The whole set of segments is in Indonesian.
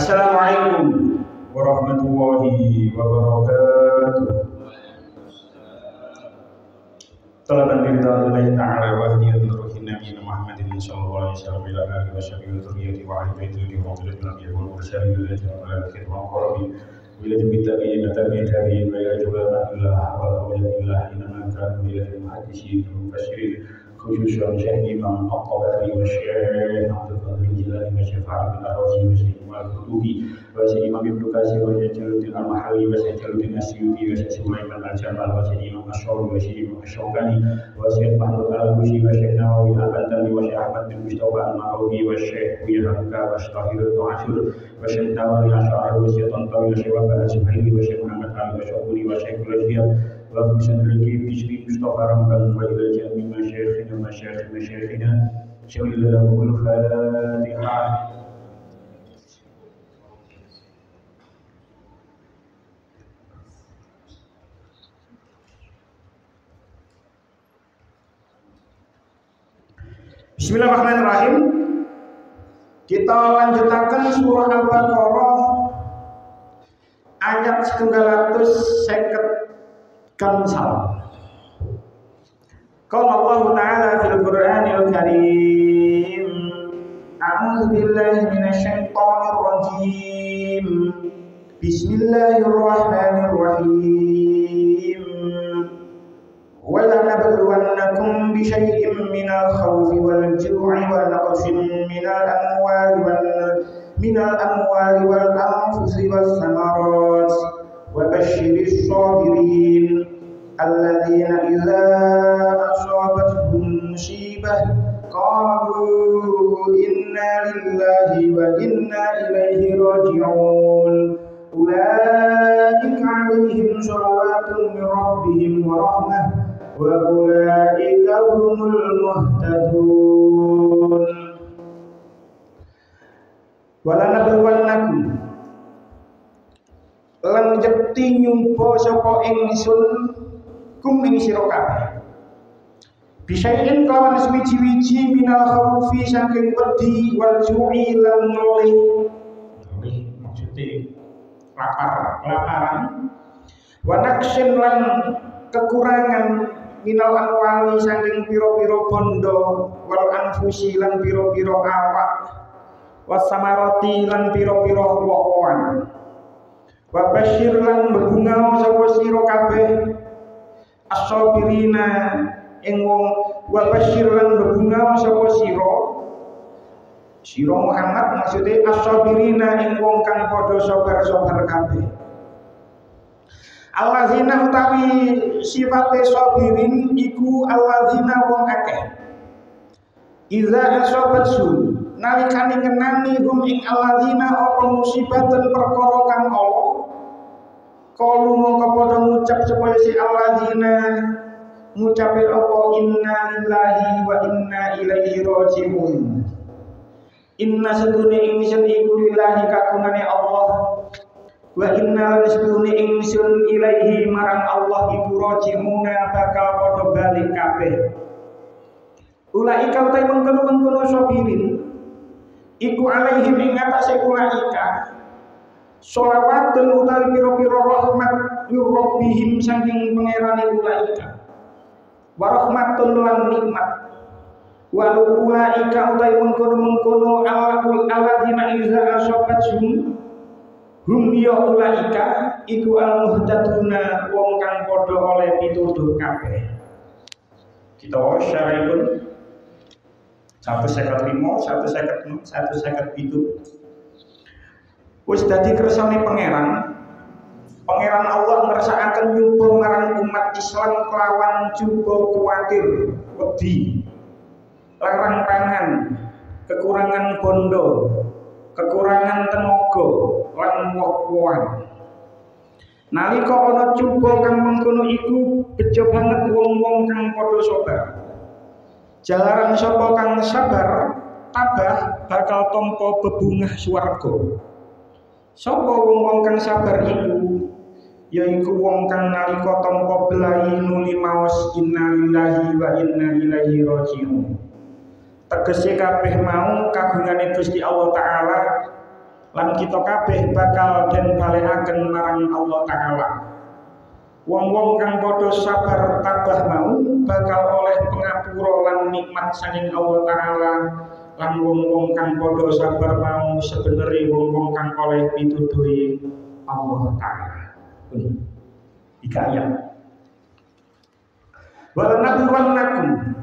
Assalamualaikum warahmatullahi wabarakatuh. Talaban biridha'illahi ta'ala wa hadiyan ruhin nabiyina Muhammadin sallallahu alaihi wasallam ila alihi wa sahbihi wa dzurriyyatihi wa ahli baitihi wa qaddatil anbiya'i wal mursalin wa malaikatihi wa qarabi wa ila tabi'in tabi'in wa ila jawabillah wa qawlillah inna kanu ila muhaddisin wa mufassirin khususan Syekh Imam Al-Tabari wa Syekh Abdul Qadir Jilani wa Syekh Fahri bin Ar-Razi wa Syekh Al-Qutubi wa Syekh Imam Ibnu Katsir wa Syekh Jaluddin Al-Mahalli wa Syekh Jaluddin Asyuti wa Syekh Sulaiman Al-Jamal wa Syekh Imam Ash-Shawi wa Syekh Imam Ash-Shawkani wa Syekh Mahmud Al-Busi wa Syekh Nawawi Al-Bantani wa Syekh Ahmad bin Mustafa Al-Marawi wa Syekh Buya Hamka wa Syekh Tahir Al-Ashur wa Syekh Tawali Asy'ari wa Syekh Tantawi wa Syekh Wabah Al-Zuhairi wa Syekh Muhammad Ali wa Syekh wa Syekh Al-Jiyad wa Husain Al-Kib Bisri Mustafa Ramban wa ila jami masyayikhina masyayikhina syawillahu al-Fatihah. Bismillahirrahmanirrahim. Kita lanjutakan surah Al-Baqarah ayat 150 kansal. Qala Allah Ta'ala fil Qur'anil Karim, A'udzu billahi minasy syaithanir rajim. Bismillahirrahmanirrahim. Wa lanabluwannakum bi syai'in minal khawfi wal ju'i wa naqsin minal amwali wal anfusi was samarat wa basyiris sabirin alladzina idza asabatuhum musibah qalu inna lillahi wa inna ilaihi raji'un ulaika 'alaihim shalawatun min rabbihim wa rahmah wa ulaika humul muhtadun. Wala nabluwannakum lan jekti nyumpa sapa ingsun kum ing sira kabeh bisain kelawan suwiji-wiji minal khaufi saking wedi wal ju'i lan nolih maksude kelaparan wa naqsin lan kekurangan minal anwali saking pira-pira bondo wal anfusi lan pira-pira awak wasamarati lan pira-pira woh-wohan wa basyir lan berbunga sapa sira kabeh as-sabirina ing wong wa basyir lan berbunga sapa sira Muhammad maksude as-sabirina ing wong kang padha sabar-sabar kabeh. Allazina utawi sifate sabirin iku allazina wong akeh iza asabatsu nalikane ngenani hum ing alladzina apa musibatan perkara kang ala kalu mongko padha ngucap supaya si alladzina ngucapin apa inna lillahi wa inna ilaihi raji'un. Inna sedune ingsun iku lillahi kagungane Allah wa inna sedune ingsun ilaihi marang Allah iku raji'una bakal padha balik kabeh. Ulaika utai mengkono-mengkono sabirin iku alaihim ing atase ulaika sholawatun utawi pira-pira rahmat yurrabbihim saking pangerane ulaika wa rahmatun lan nikmat wa ulaika utawi mengkono-mengkono alladzina iza asabathum hum ya ulaika iku al-muhtaduna wong kang padha oleh pituduh kabeh. Kita syarahipun 155, 157. Wis dadi kersane pangeran Allah ngersakaken nyuba marang umat Islam kelawan cuba kuwatir, wedi, larang pangan, kekurangan bondo, kekurangan tenaga, lan woh-wohan. Nalika ana cuba kang mengkono iku bejo banget wong-wong kang padha sabar. Jalaran sapa kang sabar tabah bakal tampa bebungah swarga. Sapa wong-wong kang sabar iku yaiku wong kang nalika tampa belahi nuli maos innalillahi wa inna ilaihi raji'un. Tegese kabeh mau kagungane Gusti Allah taala lan kita kabeh bakal den balekaken marang Allah Ta'ala. Wong-wong kang padha sabar tabah mau bakal oleh pengapura lan nikmat saking Allah Ta'ala. Lan wong-wong kang padha sabar mau sebenere wong-wong kang oleh pituduhe Allah Ta'ala. Tiga ayat. Walanabluwannakum,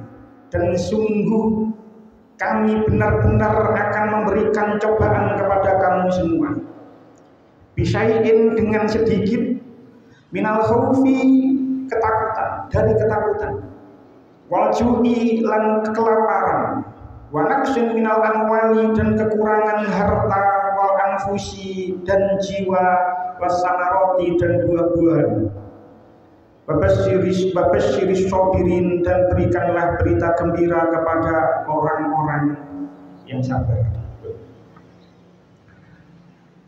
dan sungguh kami benar-benar akan memberikan cobaan kepada kamu semua. Bisyai'in, dengan sedikit, minal khaufi, ketakutan, dari ketakutan, wal ju'i, lan kelaparan, wa naqsin minal amwali, dan kekurangan harta, wal anfusi, dan jiwa, wasamaroti, dan buah-buahan. Babasyiris sobirin, dan berikanlah berita gembira kepada orang-orang yang sabar.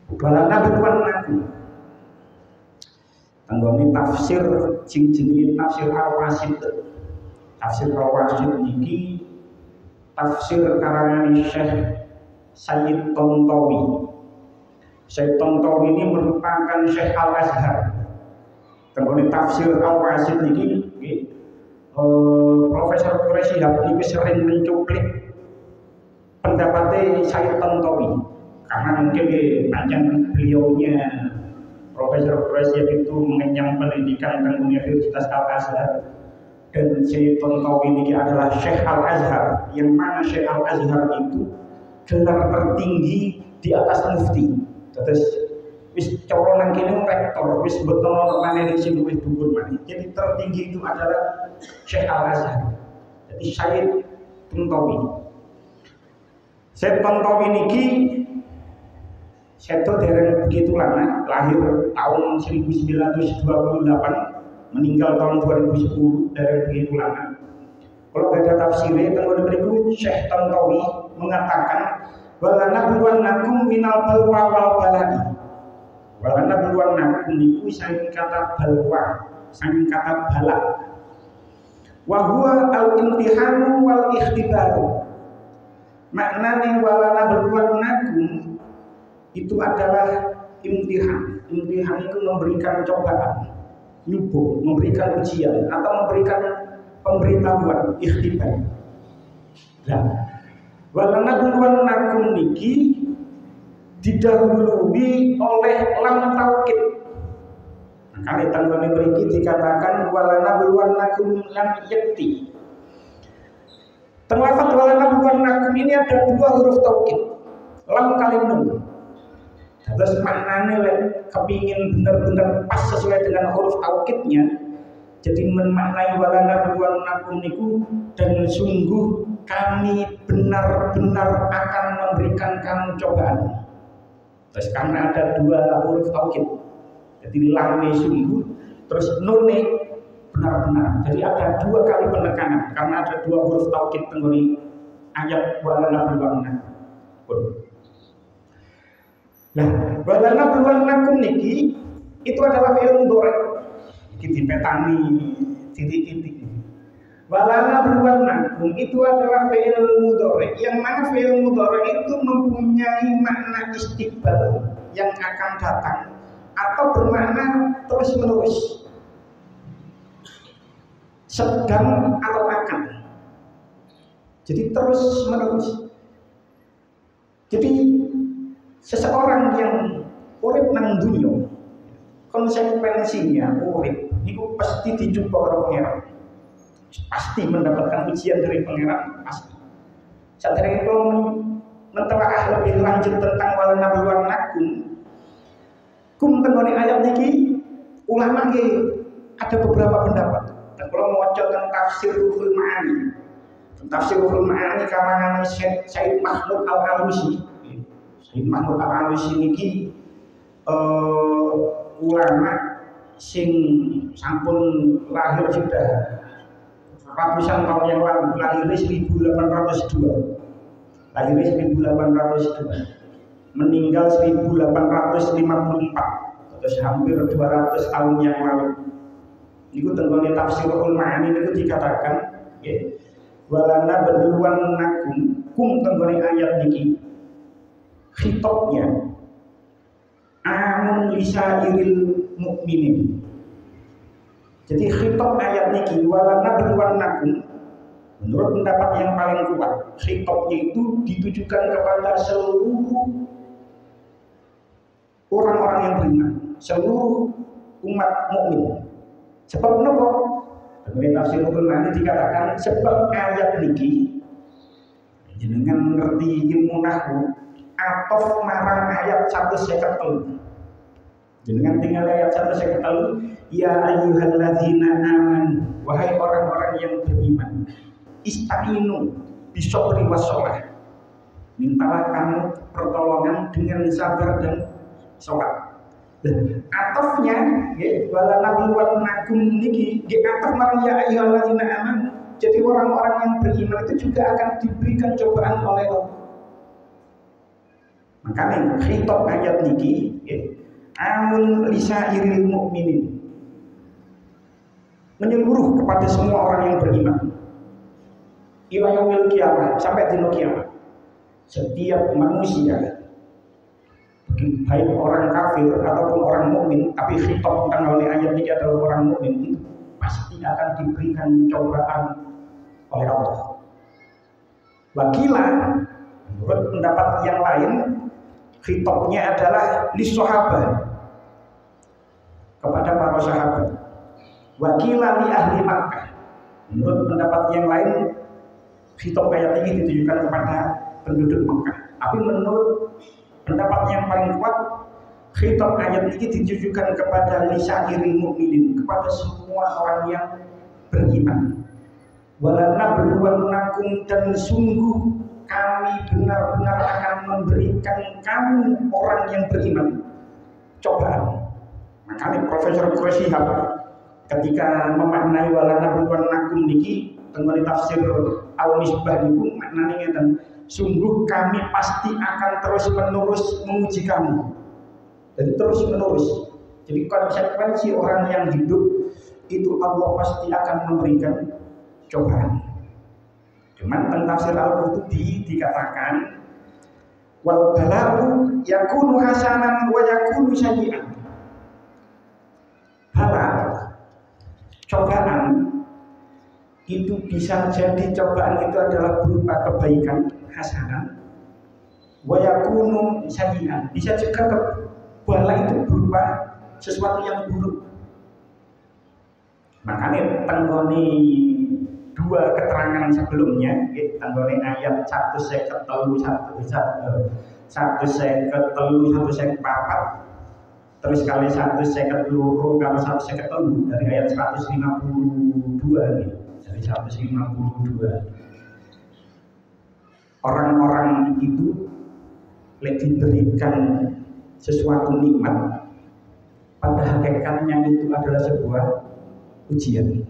Walanabluwannakum, tanggone tafsir jenenge tafsir Al-Wasit. Tafsir Al-Wasit niki tafsir karangan Syekh Sayyid Tontowi. Syekh Tontowi ini merupakan Syekh Al-Azhar. Tenggone tafsir Al-Wasit niki Profesor Quraisy niki sering mencuplik pendapatnya Sayyid Tontowi, karena mungkin panjang beliaunya Profesor Quraisy itu mengenyam pendidikan di Universitas Al-Azhar, dan Sayyid Tontowi niki adalah Syekh Al-Azhar, yang mana Syekh Al-Azhar itu gelar tertinggi di atas mufti. Terus wis cara nang kene rektor, wis betul maneh sing luwih dhuwur maneh. Jadi tertinggi itu adalah Syekh Al-Azhar. Jadi Sayyid Tontowi. Sayyid Tontowi niki seto dereng begitu lama, lahir tahun 1928, meninggal tahun 2010, dereng begitu lama. Kalau ada tafsirnya, tengok berikut Syekh Tontowi mengatakan walanabluwannakum minal balwa wal balai. Walanabluwannakum niku saking kata balwa, saking kata bala. Wa huwa al-imtihanu wal ikhtibaru. Maknane walanabluwannakum itu adalah imtihan. Imtihan itu memberikan cobaan, nyubuh, memberikan ujian atau memberikan pemberitahuan, ikhtibar. Nah, walanabluwannakum niki didahului oleh lam taukid. Kali tanggone mriki dikatakan walanabluwannakum lam yakti. Terlafaz walanabluwannakum ini ada dua huruf taukid, lam kali nun. Terus maknanya kepingin benar-benar pas sesuai dengan huruf taukidnya, jadi memaknai walanabluwannakum niku dan sungguh kami benar-benar akan memberikan kamu cobaan. Terus karena ada dua huruf taukid, jadi lamnya sungguh, terus nunnya benar-benar. Jadi ada dua kali penekanan karena ada dua huruf taukid tenggoni ayat walanabluwannakum. Nah, walanabluwannakum niki itu adalah fi'il mudhari. Iki dipetani titik-titik. Walanabluwannakum itu adalah fi'il mudhari, yang mana fi'il mudhari itu mempunyai makna istiqbal yang akan datang atau bermakna terus-menerus, sedang atau akan. Jadi terus-menerus. Jadi seseorang yang urip nang dunya, konsekuensinya urip niku pasti dicoba karo pangeran. Pasti mendapatkan ujian dari pangeran, pasti. Saderenge kula mentelaah lebih lanjut tentang walanabluwannakum, kum tenggone ayat niki ulama nggih ada beberapa pendapat. Dan kalau mau tentang tafsir Ruhul Ma'ani, tafsir Ruhul Ma'ani karangan Sayyid Mahmud Al-Alusi. Sayyid Mahmud Al-Alusi niki ulama sing sampun lahir sudah ratusan tahun yang lalu, lahirnya 1802. Lahirnya 1802. Meninggal 1854. Terus hampir 200 tahun yang lalu. Niku tenggone tafsirul ma'ani niku dikatakan nggih. Walanabluwannakum kum tenggone ayat niki. Khitabnya amun lisairil mukminin. Jadi khitab ayat niki wala nabluwannakum, menurut pendapat yang paling kuat, khitabnya itu ditujukan kepada seluruh orang-orang yang beriman, seluruh umat mukmin. Sebab menapa? Dalam tafsir Al-Qur'an dikatakan sebab ayat niki jenengan ngerti ilmu nahwu atof marang ayat 153. Jenengan tinggal ayat 153, ya ayyuhalladzina amanu, wahai orang-orang yang beriman, ista'inu bisobri wassalah, mintalah kamu pertolongan dengan sabar dan sholat. Dan atofnya wala nabluwannakum niki atof marang ya ayyuhalladzina amanu. Jadi orang-orang yang beriman itu juga akan diberikan cobaan oleh Allah. Makanya khitab ayat niki amun lisairil mukminin, menyeluruh kepada semua orang yang beriman. Ila yaumil qiyamah, sampai di kiamat. Setiap manusia, baik orang kafir ataupun orang mukmin, tapi khitab tentang ayat ini adalah orang mukmin, itu pasti akan diberikan cobaan oleh Allah. Wakilah, menurut pendapat yang lain, khitabnya adalah lissahabah, kepada para sahabat. Wakilah li ahli Makkah, menurut pendapat yang lain, khitab ayat ini ditujukan kepada penduduk Makkah. Tapi menurut pendapat yang paling kuat, khitab ayat ini ditujukan kepada lisairil mukminin, kepada semua orang yang beriman. Wala nabluwannakum, dan sungguh kami benar-benar akan memberikan kamu orang yang beriman cobaan. Makanya Profesor Quraisyhab ketika memaknai wala nabluwannakum niki tengok tafsir Al-Misbah niku maknanya dan sungguh kami pasti akan terus-menerus menguji kamu. Jadi terus-menerus. Jadi konsekuensi orang yang hidup itu Allah pasti akan memberikan cobaan. Cuman tentang tafsir Al-Qurtubi dikatakan wal bala'u yakunu hasanan wa yakunu sayyi'an. Bala, cobaan itu bisa jadi cobaan itu adalah berupa kebaikan hasanah, wa yakunu sayyi'an, bisa juga bala itu berupa sesuatu yang buruk. Makanya tenggoni dua keterangan sebelumnya, tenggoni ayat 153, 154, terus kali 152, kalau 153 dari ayat 152 gitu. Dari 152 orang-orang itu diberikan sesuatu nikmat, pada hakikatnya itu adalah sebuah ujian.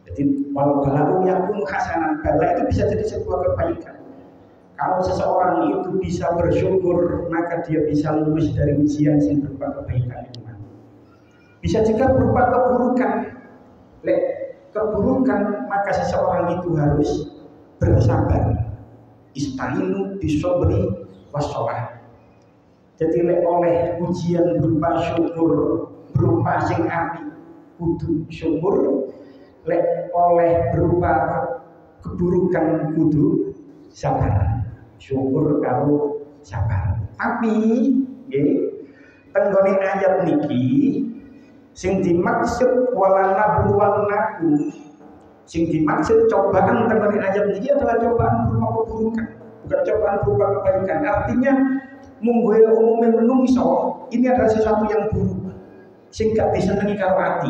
Jadi walau bala'u yakunu hasanan, bala itu bisa jadi sebuah kebaikan. Kalau seseorang itu bisa bersyukur, maka dia bisa lulus dari ujian yang berupa kebaikan itu. Bisa juga berupa keburukan. Keburukan, maka seseorang itu harus bersabar. Istainu bisobri wassalah. Jadi oleh ujian berupa syukur, berupa sing api kudu syukur, oleh berupa keburukan kudu sabar. Syukur kalau sabar. Tapi tenggone ayat niki sing dimaksud wala nabluwannakum, sing dimaksud cobaan tenggone ayat niki adalah cobaan berupa keburukan, bukan cobaan berupa kebaikan. Artinya munggo umumnya menungso ini adalah sesuatu yang buruk sing gak disenengi karo ati.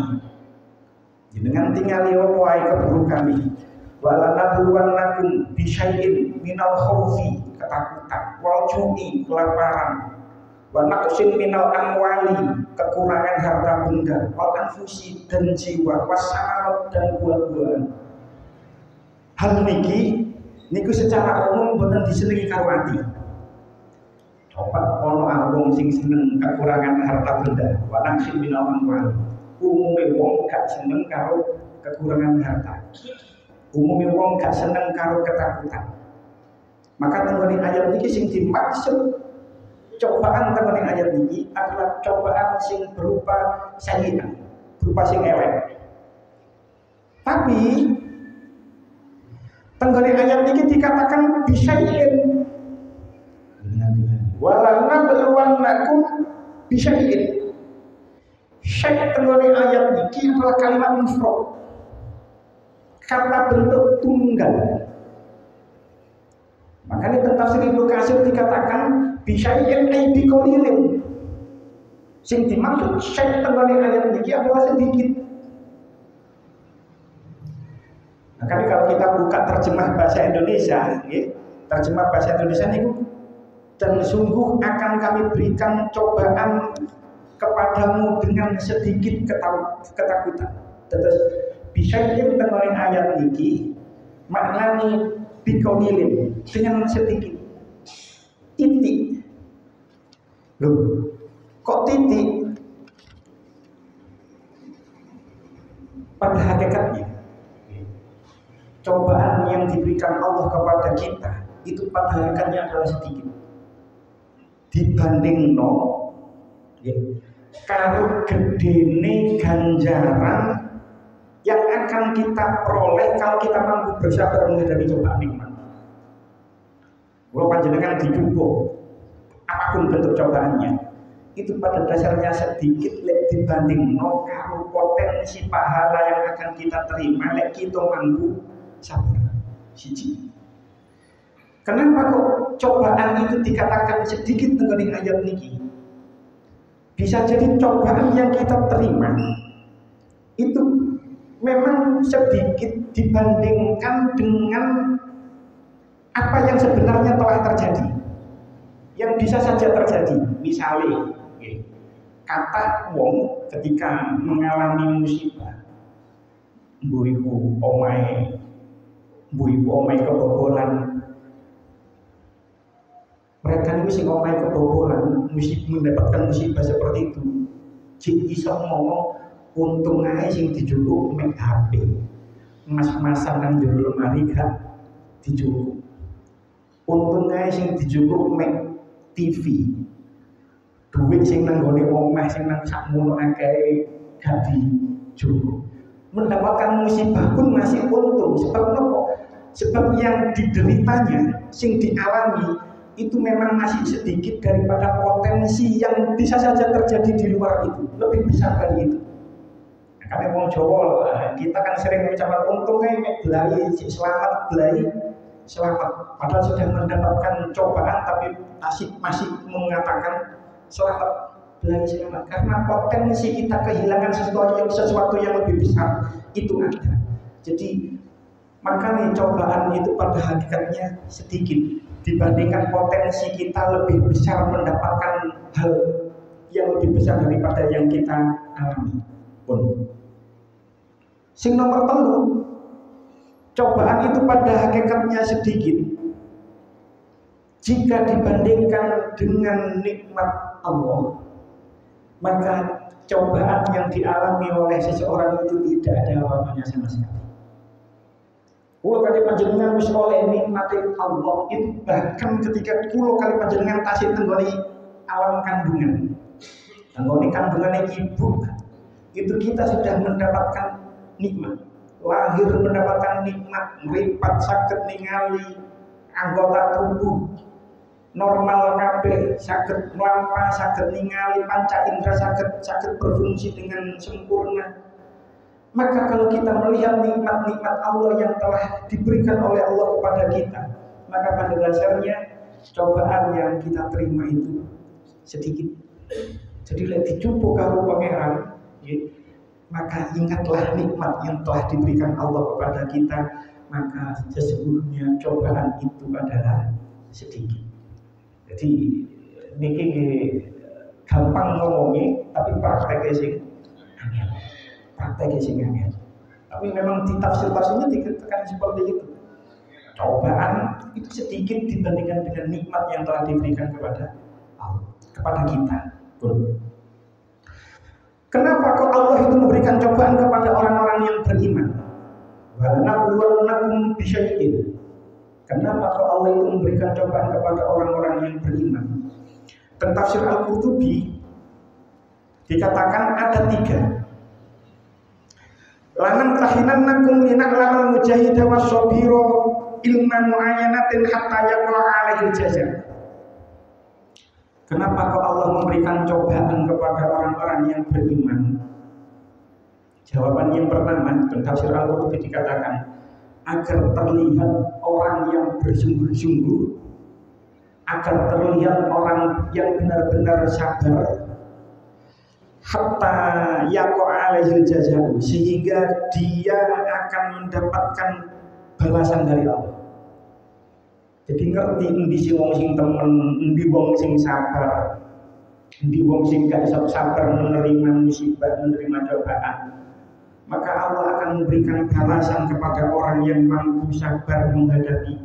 Jenengan tingali opo wae keburukan iki. Wala nabluwannakum bisyai'in minal khaufi, ketakutan, wal ju'i, kelaparan, wa naqsin minal amwali, kekurangan harta benda, wal anfusi, dan jiwa, wasamarat, dan buah-buahan. Hal niki niku secara umum boten disenengi karo ati. Coba ono wong sing seneng kekurangan harta benda, wa naqsin minal amwali. Umume wong gak seneng karo kekurangan harta. Umumnya wong gak seneng karo ketakutan. Maka tenggone ayat ini sing dimaksud cobaan temen ayat ini adalah cobaan sing berupa sayyi'ah, berupa sing elek. Tapi tenggone ayat ini dikatakan bisyai'in. Walana beluwannakum bisyai'in. Syai' tenggone ayat ini adalah kalimat mufrad, kata bentuk tunggal. Makanya tentang Sri Ibnu Katsir dikatakan bisyai'in ay biqalilin. Sing dimaksud syai' tenggone ayat ini adalah sedikit. Makanya kalau kita buka terjemah bahasa Indonesia, terjemah bahasa Indonesia itu, dan sungguh akan kami berikan cobaan kepadamu dengan sedikit ketakutan. Terus bisyai'in tenggone ayat ini maknanya biqalilin, dengan sedikit. Titik. Loh, kok titik? Pada hakikatnya cobaan yang diberikan Allah kepada kita itu pada hakikatnya adalah sedikit dibanding karo gedene ganjaran yang akan kita peroleh kalau kita mampu bersabar menghadapi cobaan nikmat. Kalau panjenengan dicoba apapun bentuk cobaannya, itu pada dasarnya sedikit dibanding karo potensi pahala yang akan kita terima lek kita mampu sabar. Siji. Kenapa kok cobaan itu dikatakan sedikit dengan ayat niki? Bisa jadi cobaan yang kita terima itu memang sedikit dibandingkan dengan apa yang sebenarnya telah terjadi, yang bisa saja terjadi. Misalnya, kata wong ketika mengalami musibah, mbuh iku omahe kebobolan. Mereka ini sing omahe kebobolan, mendapatkan musibah seperti itu. Jik iso ngomong untung ae sing dijukuk mek HP. Mas-masan nang jero lemari gak dijukuk. Untung ae sing dijukuk mek TV. Duit sing nang gone omah sing nang sakmono akeh gak dijukuk. Mendapatkan musibah pun masih untung. Sebab apa? Sebab yang dideritanya, sing dialami itu memang masih sedikit daripada potensi yang bisa saja terjadi di luar itu, lebih besar dari itu. Karena wong Jawa, kita kan sering mengucapkan untungnya belai, selamat belai, selamat. Padahal sudah mendapatkan cobaan tapi masih mengatakan selamat belai selamat. Karena potensi kita kehilangan sesuatu yang lebih besar itu ada. Jadi makanya cobaan itu pada hakikatnya sedikit dibandingkan potensi kita lebih besar mendapatkan hal yang lebih besar daripada yang kita alami pun. Sing nomor 3, cobaan itu pada hakikatnya sedikit jika dibandingkan dengan nikmat Allah, maka cobaan yang dialami oleh seseorang itu tidak ada apa-apanya sama sekali. Kulo kali panjenengan wis oleh nikmati Allah itu bahkan ketika kulo kali panjenengan tasih tenggoni alam kandungan, tenggoni kandungan ibu, itu kita sudah mendapatkan nikmat, lahir mendapatkan nikmat, meripat sakit ningali anggota tubuh normal kabeh, sakit melampah, sakit ningali panca indera sakit berfungsi dengan sempurna. Maka kalau kita melihat nikmat-nikmat Allah yang telah diberikan oleh Allah kepada kita, maka pada dasarnya cobaan yang kita terima itu sedikit. Jadi lek dicupu karo pangeran, maka ingatlah nikmat yang telah diberikan Allah kepada kita, maka sesungguhnya cobaan itu adalah sedikit. Jadi niki gampang ngomongnya, tapi prakteknya sih prakteknya sih angel. Tapi memang di tafsir-tafsirnya dikatakan seperti itu. Cobaan itu sedikit dibandingkan dengan nikmat yang telah diberikan kepada Allah, kepada kita. Kenapa kok Allah itu memberikan cobaan kepada orang-orang yang beriman? Wa nabluwannakum bisyai'in. Kenapa kok Allah itu memberikan cobaan kepada orang-orang yang beriman? Dan tafsir Al-Qurtubi dikatakan ada 3. Lanam tahinannakum lina'lamal mujahida was-sabira ilma muayyanatin hatta yaqa 'alaihi jazaa. Kenapa kok Allah memberikan cobaan kepada orang-orang yang beriman? Jawaban yang pertama, dan tafsir Al-Qurtubi dikatakan agar terlihat orang yang bersungguh-sungguh, agar terlihat orang yang benar-benar sabar, hatta yaqa 'alaihi jazaa, sehingga dia akan mendapatkan balasan dari Allah. Jadi ngerti endi sing wong sing temen, endi wong sing sabar, endi wong sing gak sabar menerima musibah, menerima cobaan. Maka Allah akan memberikan balasan kepada orang yang mampu sabar menghadapi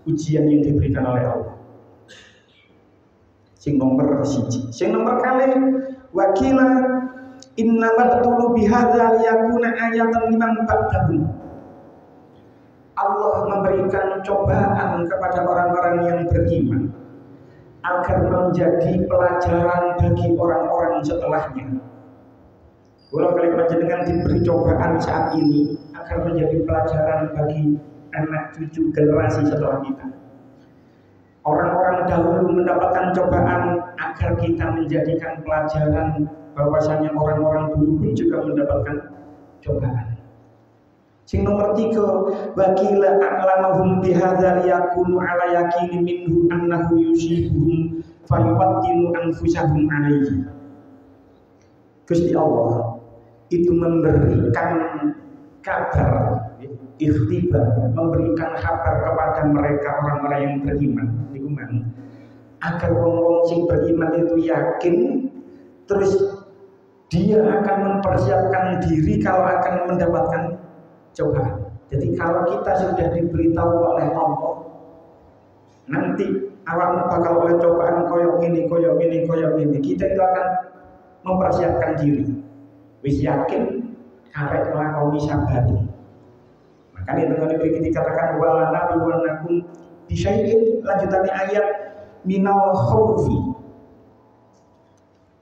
ujian yang diberikan oleh Allah. Sing nomor 1. Sing nomor kali wakila innamal tulu bihadza yakuna ayatan liman ba'dahum. Allah memberikan cobaan kepada orang-orang yang beriman agar menjadi pelajaran bagi orang-orang setelahnya. Kalau kalian panjenengan diberi cobaan saat ini agar menjadi pelajaran bagi anak cucu generasi setelah kita. Orang-orang dahulu mendapatkan cobaan agar kita menjadikan pelajaran bahwasanya orang-orang dulu pun juga mendapatkan cobaan. Sing nomor 3, wakila a'lamahum bihadzal yakunu ala yaqini minhu annahu yusibuhum fayuwattinu anfusahum alaihi. Gusti Allah itu memberikan kabar, ikhtibar, memberikan kabar kepada mereka orang-orang yang beriman, agar wong-wong sing beriman itu yakin, terus dia akan mempersiapkan diri kalau akan mendapatkan cobaan. Jadi kalau kita sudah diberitahu oleh Allah, nanti awakmu bakal oleh cobaan koyok ini, kita itu akan mempersiapkan diri. Wis yakin karek nglakoni sabari. Makanya dengan itu dikatakan wala nabluwannakum bisyai'in, lanjutannya ayat minal khaufi.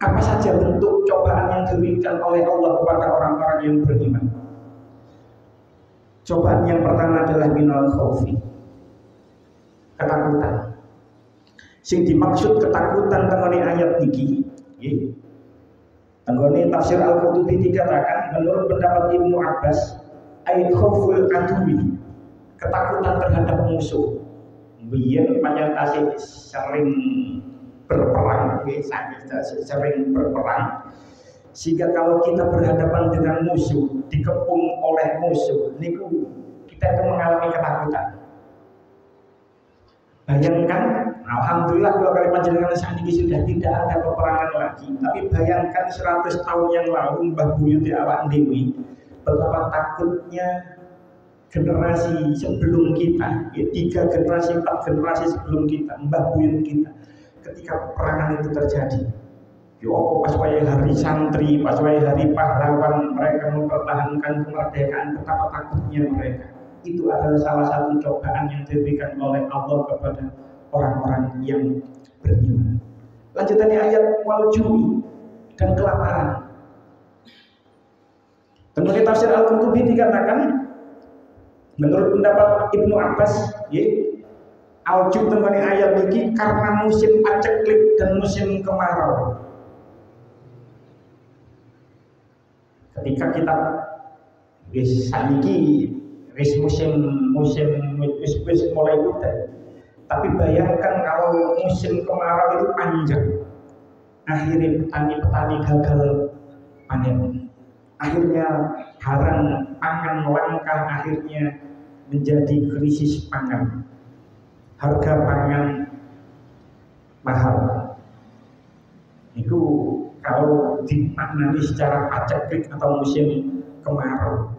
Apa saja bentuk cobaan yang diberikan oleh Allah kepada orang-orang yang beriman? Cobaan yang pertama adalah minal khaufi, ketakutan. Sing dimaksud ketakutan tengene ayat niki, nggih. Tengene tafsir Al-Qurtubi dikatakan menurut pendapat Ibnu Abbas, ayat khauful adwi, ketakutan terhadap musuh. Biyen panjenengan sering berperang, sering berperang, sehingga kalau kita berhadapan dengan musuh, dikepung oleh musuh, niku kita itu mengalami ketakutan. Bayangkan, alhamdulillah kalau kali panjenengan saat ini sudah tidak ada peperangan lagi. Tapi bayangkan 100 tahun yang lalu Mbah Buyut awak dewi, betapa takutnya generasi sebelum kita, ya, 3 generasi, 4 generasi sebelum kita, Mbah Buyut kita, ketika peperangan itu terjadi. Ya apa pas wayahe hari santri, pas wayahe hari pahlawan, mereka mempertahankan kemerdekaan, betapa takutnya mereka. Itu adalah salah satu cobaan yang diberikan oleh Allah kepada orang-orang yang beriman. Lanjutannya ayat wal-ju'i, dan kelaparan. Menurut tafsir Al-Qurtubi dikatakan, menurut pendapat Ibnu Abbas, al-ju' tengene ayat ini karena musim paceklik dan musim kemarau. Ketika kita saniki wis musim mulai hujan. Tapi bayangkan kalau musim kemarau itu panjang, akhirnya petani-petani gagal panen, akhirnya barang pangan langka, akhirnya menjadi krisis pangan, harga pangan mahal. Itu kalau dimaknani secara paceklik atau musim kemarau.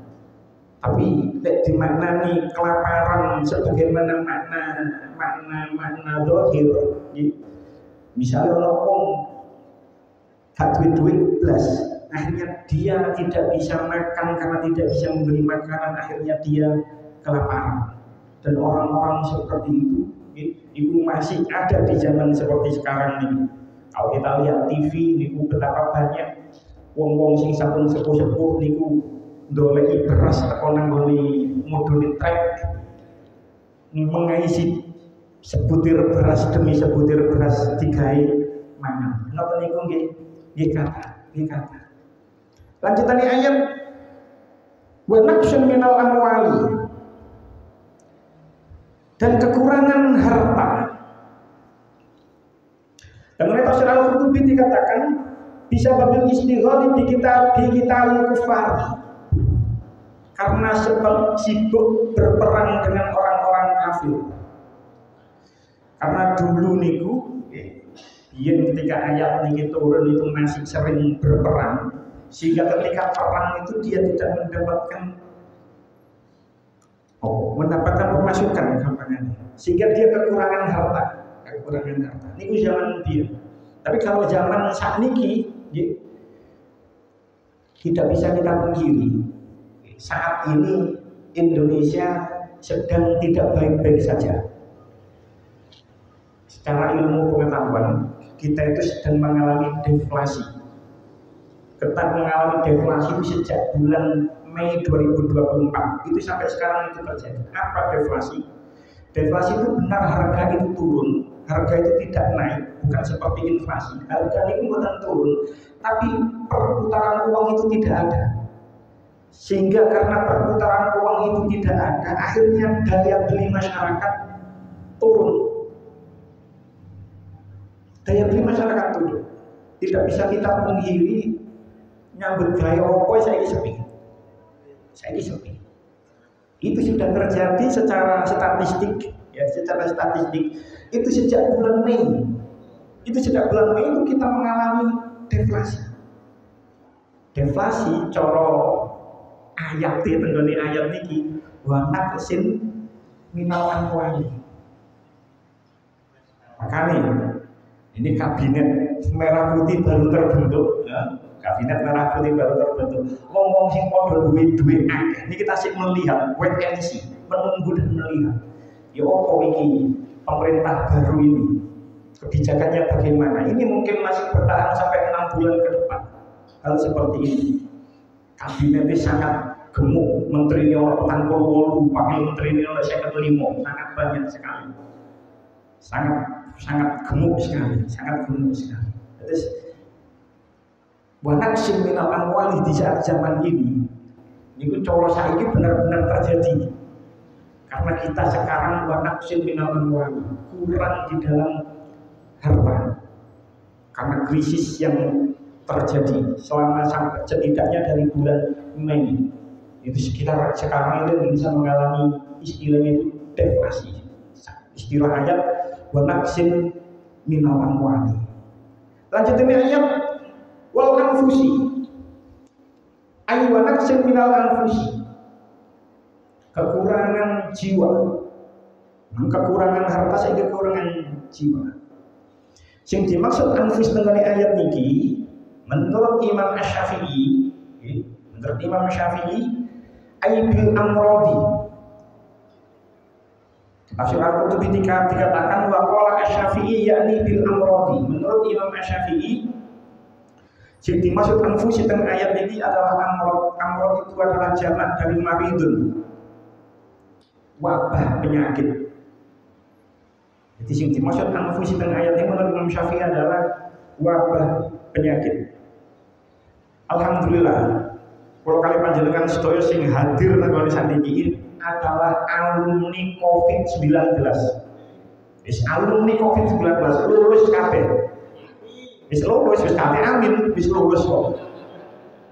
Tapi dimaknani kelaparan sebagaimana makna zahir. Misalnya orang gak duit blas, akhirnya dia tidak bisa makan karena tidak bisa membeli makanan, akhirnya dia kelaparan. Dan orang-orang seperti itu masih ada di zaman seperti sekarang ini. Kalau kita lihat TV niku betapa banyak wong-wong sing sampun sepuh-sepuh niku ndoleki beras teko nang mudune trek mengisi sebutir beras demi sebutir beras digawe mangan. Napa niku nggih kata. Lanjutannya ayat wa naqsun minal amwali, dan kekurangan harta. Dan oleh Tafsir Al-Qurtubi dikatakan bisa babil istighali di kita kufar, karena sibuk berperang dengan orang-orang kafir. Karena dulu niku ketika ayat niki turun itu masih sering berperang, sehingga ketika perang itu dia tidak mendapatkan pemasukan gampangannya, sehingga dia kekurangan harta. Niku zaman dia. Tapi kalau zaman saat niki tidak bisa kita pungkiri, saat ini Indonesia sedang tidak baik-baik saja. Secara ilmu pengetahuan, kita itu sedang mengalami deflasi. Kita mengalami deflasi itu sejak bulan Mei 2024. Itu sampai sekarang itu terjadi. Apa deflasi? Deflasi itu benar harga itu turun, harga itu tidak naik, bukan seperti inflasi. Harga itu bukan turun, tapi perputaran uang itu tidak ada. Sehingga karena perputaran uang itu tidak ada, akhirnya daya beli masyarakat turun. Daya beli masyarakat turun. Tidak bisa kita pungkiri, nyambut gaya opo saya sepi. Itu sudah terjadi secara statistik, ya, itu sejak bulan Mei. Itu kita mengalami deflasi. Deflasi coro ayat tenggone ayat niki wa naqsin minal amwali. Makanya ini kabinet merah putih baru terbentuk, ya. Kabinet merah putih baru terbentuk. Ngomong sing padha duwe akeh. Ini kita sih melihat wait and see, menunggu dan melihat. Ya opo iki pemerintah baru ini kebijakannya bagaimana? Ini mungkin masih bertahan sampai 6 bulan ke depan. Hal seperti ini. Kabinetnya sangat gemuk, menterinya orang 48, wakil menterinya oleh 55, sangat banyak sekali. Sangat gemuk sekali. Terus wanaksin minal amwali di saat zaman ini coro saiki benar-benar terjadi, karena kita sekarang wanaksin minal amwali kurang di dalam harta karena krisis yang terjadi selama sampai setidaknya dari bulan Mei itu sekitar sekarang itu Indonesia mengalami istilahnya itu deflasi. Istilah ayat wanaksin minal amwali. Lanjutin ayat wal anfusi ay wa naqsin minal anfusi, kekurangan jiwa, kekurangan harta sehingga kekurangan jiwa. Sing dimaksud anfus dengan ayat niki menurut Imam Asy-Syafi'i, ay bil amrodi. Tafsir Al-Qurtubi dikatakan wa qala Asy-Syafi'i yakni bil amrodi. Menurut Imam Asy-Syafi'i, yang dimaksud anfusi dengan ayat ini adalah amrod itu adalah jamak dari maridun, wabah penyakit. Jadi yang dimaksud anfusi dengan ayat ini menurut Imam Syafi'i adalah wabah penyakit. Alhamdulillah, kalau kali panjenengan sedaya sing hadir nang saniki adalah alumni COVID-19. Alumni COVID-19 lulus kabeh. Wis lulus, wis kabeh amin, wis lulus kok.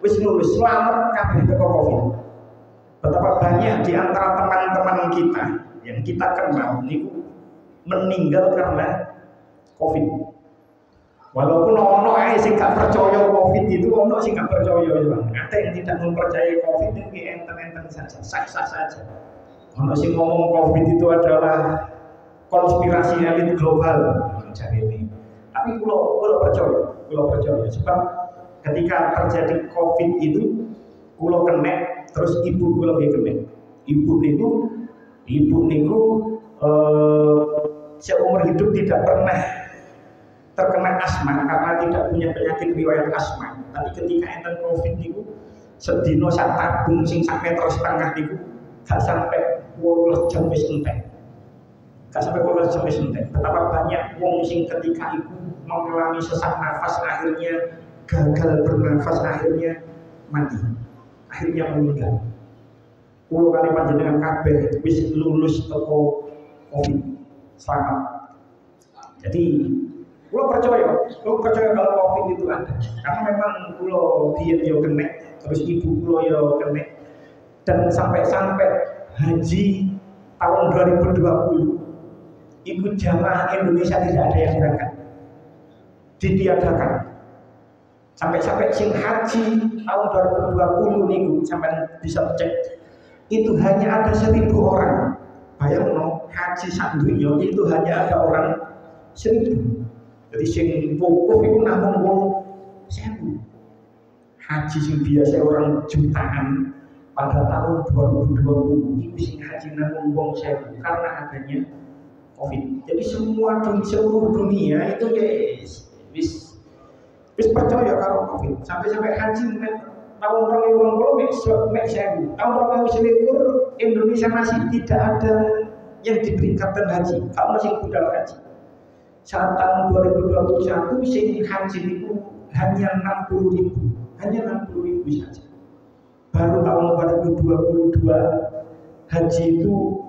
Wis lulus, selamat kabeh teko Covid. Betapa banyak di antara teman-teman kita yang kita kenal niku meninggal karena Covid. Walaupun ono ae sing gak percaya Covid itu, ono sing gak percaya ya. Ada yang tidak mempercayai Covid itu enten-enten saja, sah-sah saja. Ono sing ngomong Covid itu adalah konspirasi elit global, cari ini. Tapi kalau percaya, sebab ketika terjadi COVID itu, kalau kena, terus ibu kalau kena, ibu niku seumur hidup tidak pernah terkena asma, karena tidak punya penyakit riwayat asma, tapi ketika enten covid niku sedino sak tabung sing sak meter setengah niku gak sampai 12 jam wis entek. Gak sampai 12 jam wis entek. Betapa banyak wong sing ketika itu mengalami sesak nafas akhirnya gagal bernafas, akhirnya mati, akhirnya meninggal. Kulo kali panjenengan kabeh wis lulus teko covid, selamat. Jadi kulo percaya kalau covid itu ada, karena memang kulo biyen yo kena, terus ibu kulo yo kena, dan sampai haji tahun 2020 ikut jamaah Indonesia tidak ada yang berangkat, ditiadakan. Sampai sing haji tahun 2020 niku sampai bisa cek itu hanya ada 1.000 orang. Bayang no, haji sak dunya itu hanya ada orang 1.000. Jadi sing wukuf itu namung wong 1.000. Haji sing biasa orang jutaan pada tahun 2020 itu sing haji namung wong 1.000 karena adanya Covid. Jadi seluruh dunia itu wis percaya karo Covid. Sampai haji tahun 2020 mek 1.000. Tahun 2021 Indonesia masih tidak ada yang diberi kapten haji. Kalau masih budal haji. Saat tahun 2021 sing haji itu hanya 60.000, hanya 60.000 saja. Baru tahun 2022 haji itu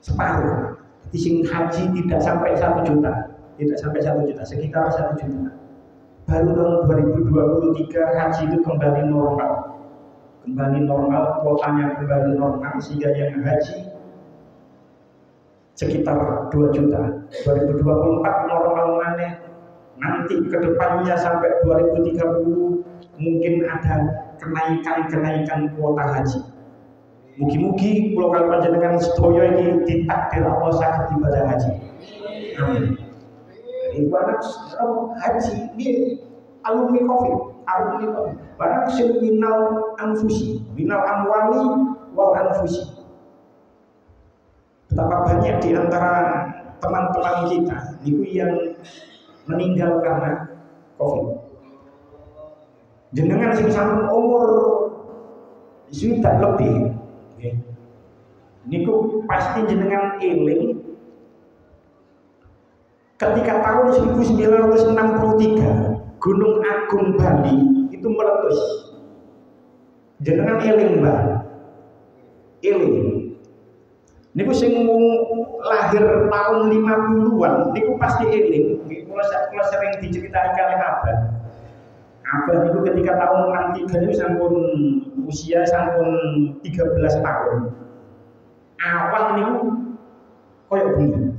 separuh. Jadi sing haji tidak sampai 1 juta, sekitar 1 juta. Baru tahun 2023 haji itu kembali normal, kuotanya kembali normal, sehingga yang haji sekitar 2 juta. 2024 normal mana? Nanti kedepannya sampai 2030 mungkin ada kenaikan kuota haji. Mugi-mugi pulau kali panjenengan sedaya ini ditakdir Allah saged ibadah haji. Amin. Ibadah haji ini alumni Covid. Barang sing minal amwali wal anfusi. Betapa banyak di antara teman-teman kita itu yang meninggal karena Covid. Jenengan sing sampun umur sudah lebih, niku pasti jenengan eling ketika tahun 1963 Gunung Agung Bali itu meletus. Jenengan eling Mbak, eling. Niku sing lahir tahun 50-an niku pasti eling. Kula sering diceritakan kali Abah niku ketika tahun 63 niku sampun usia sampun 13 tahun. Awal niku koyo bunyi.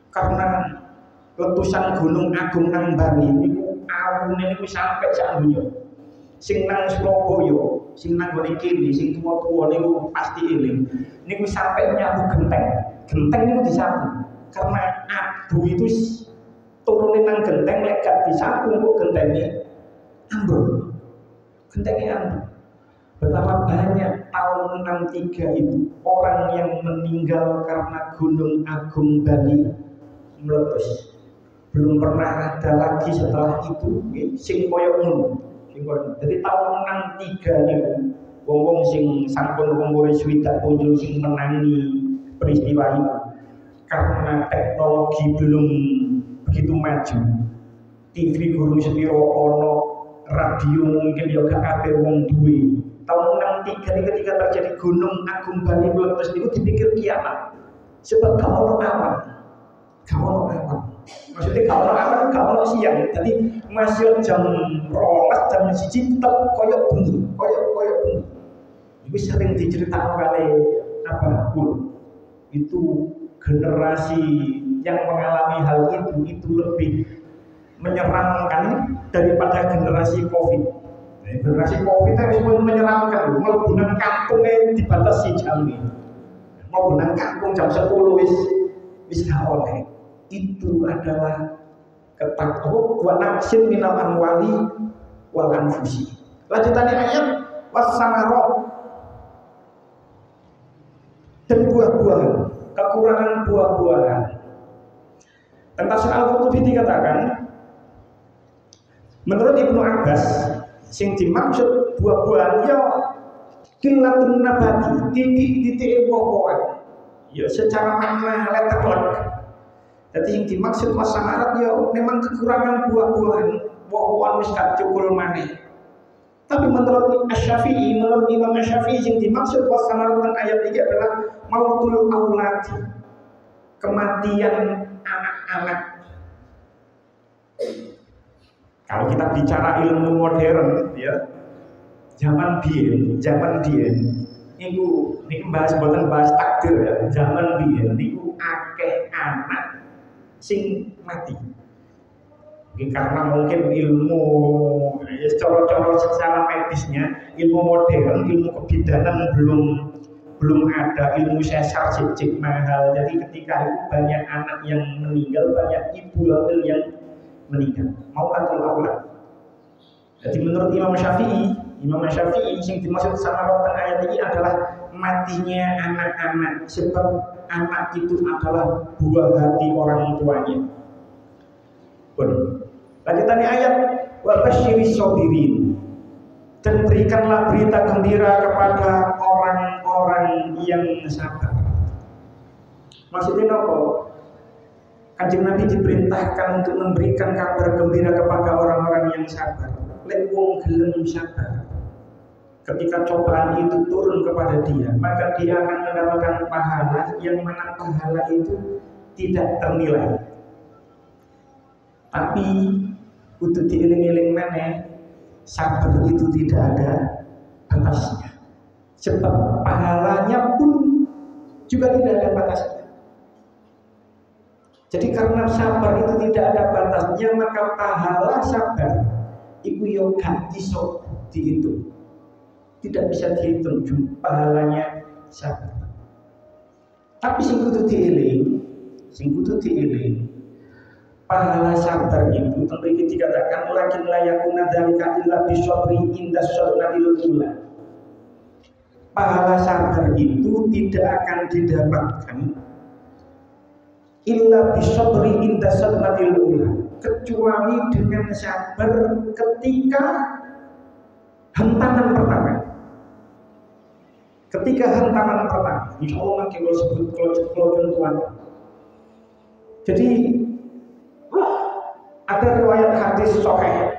Karena letusan Gunung Agung nang Bali niku awune niku sampai sak donya. Sing nang Surabaya, sing nang gone kene, sing tuwa-tuwa niku pasti eling. Niku sampai nyapu genteng. Genteng niku disapu. Karena abu itu turunin nang genteng lek gak disapu kok gentenge ambruk. Gentenge ambruk. Betapa banyak tahun 63 itu orang yang meninggal karena Gunung Agung Bali meletus. Belum pernah ada lagi setelah itu sing koyo ngono. Jadi tahun 63 niku wong-wong sing sampun umure swidak punjul sing menangi peristiwa itu karena teknologi belum begitu maju. TV gurung sepiro ono, radio mungkin ya gak kabeh wong duwe. Tahun 63 ini ketika terjadi Gunung Agung Bali meletus itu dipikir kiamat. Sebab gak ono awan. Maksudnya gak ono awan, gak ono siang. Jadi masih jam 12, jam 1 tetep koyo bunyi. Itu sering diceritakan oleh itu generasi yang mengalami hal itu lebih menyeramkan daripada generasi Covid. Generasi Covid itu menyeramkan. Mlebu nang kampunge dibatasi jam. Mlebu nang kampung jam 10 wis gak oleh. Itu adalah ketakwaan wa naqsin minal amwali wal anfusi. Lanjutannya ayat was-samarat dan buah-buahan, kekurangan buah-buahan. Tentang soal Qurtubi dikatakan Menurut Ibnu Abbas, sing dimaksud buah-buahan ya kilatun nabati, titik-titik woh-wohan. Ya secara makna letterlock. Jadi yang dimaksud wasamarat ya memang kekurangan buah-buahan, woh-wohan wis gak cukul maneh. Tapi menurut Asy-Syafi'i, menurut Imam Asy-Syafi'i yang dimaksud wasamarat dan ayat ini adalah mautul auladi, kematian anak-anak. Kalau kita bicara ilmu modern, ya, zaman biyen, niku bahas boten bahas takdir ya. Zaman biyen niku akeh anak sing mati. Karena mungkin ilmu ya, coro-coro secara medisnya, ilmu modern, ilmu kebidanan belum ada, ilmu sesar cicik mahal. Jadi ketika itu banyak anak yang meninggal, banyak ibu hamil yang meninggal. Mau atau aulad. Jadi menurut Imam Syafi'i yang dimaksud sama rotan ayat ini adalah matinya anak-anak, sebab anak itu adalah buah hati orang tuanya. Lanjutannya ayat wa basyiris sabirin, dan berikanlah berita gembira kepada orang-orang yang sabar. Maksudnya apa? Kanjeng Nabi diperintahkan untuk memberikan kabar gembira kepada orang-orang yang sabar. Lek wong gelem sabar, ketika cobaan itu turun kepada dia, maka dia akan mendapatkan pahala yang mana pahala itu tidak ternilai. Tapi untuk dieling-eling mana, sabar itu tidak ada batasnya. Sebab pahalanya pun juga tidak ada batasnya. Jadi karena sabar itu tidak ada batasnya, maka pahala sabar iku yo gak iso dihitung. Tidak bisa dihitung pahalanya sabar. Tapi sing kudu dieling, pahala sabar itu tentu dikatakan lakin layakuna dzalika illa bisabri inda sadnatil ula. Pahala sabar itu tidak akan didapatkan illa bisabri inda sadnatil ula, kecuali dengan sabar ketika hentaman pertama. Ketika hentaman pertama, insya Allah nanti kalau sebut kalau Tuhan. Jadi ada riwayat hadis sahih,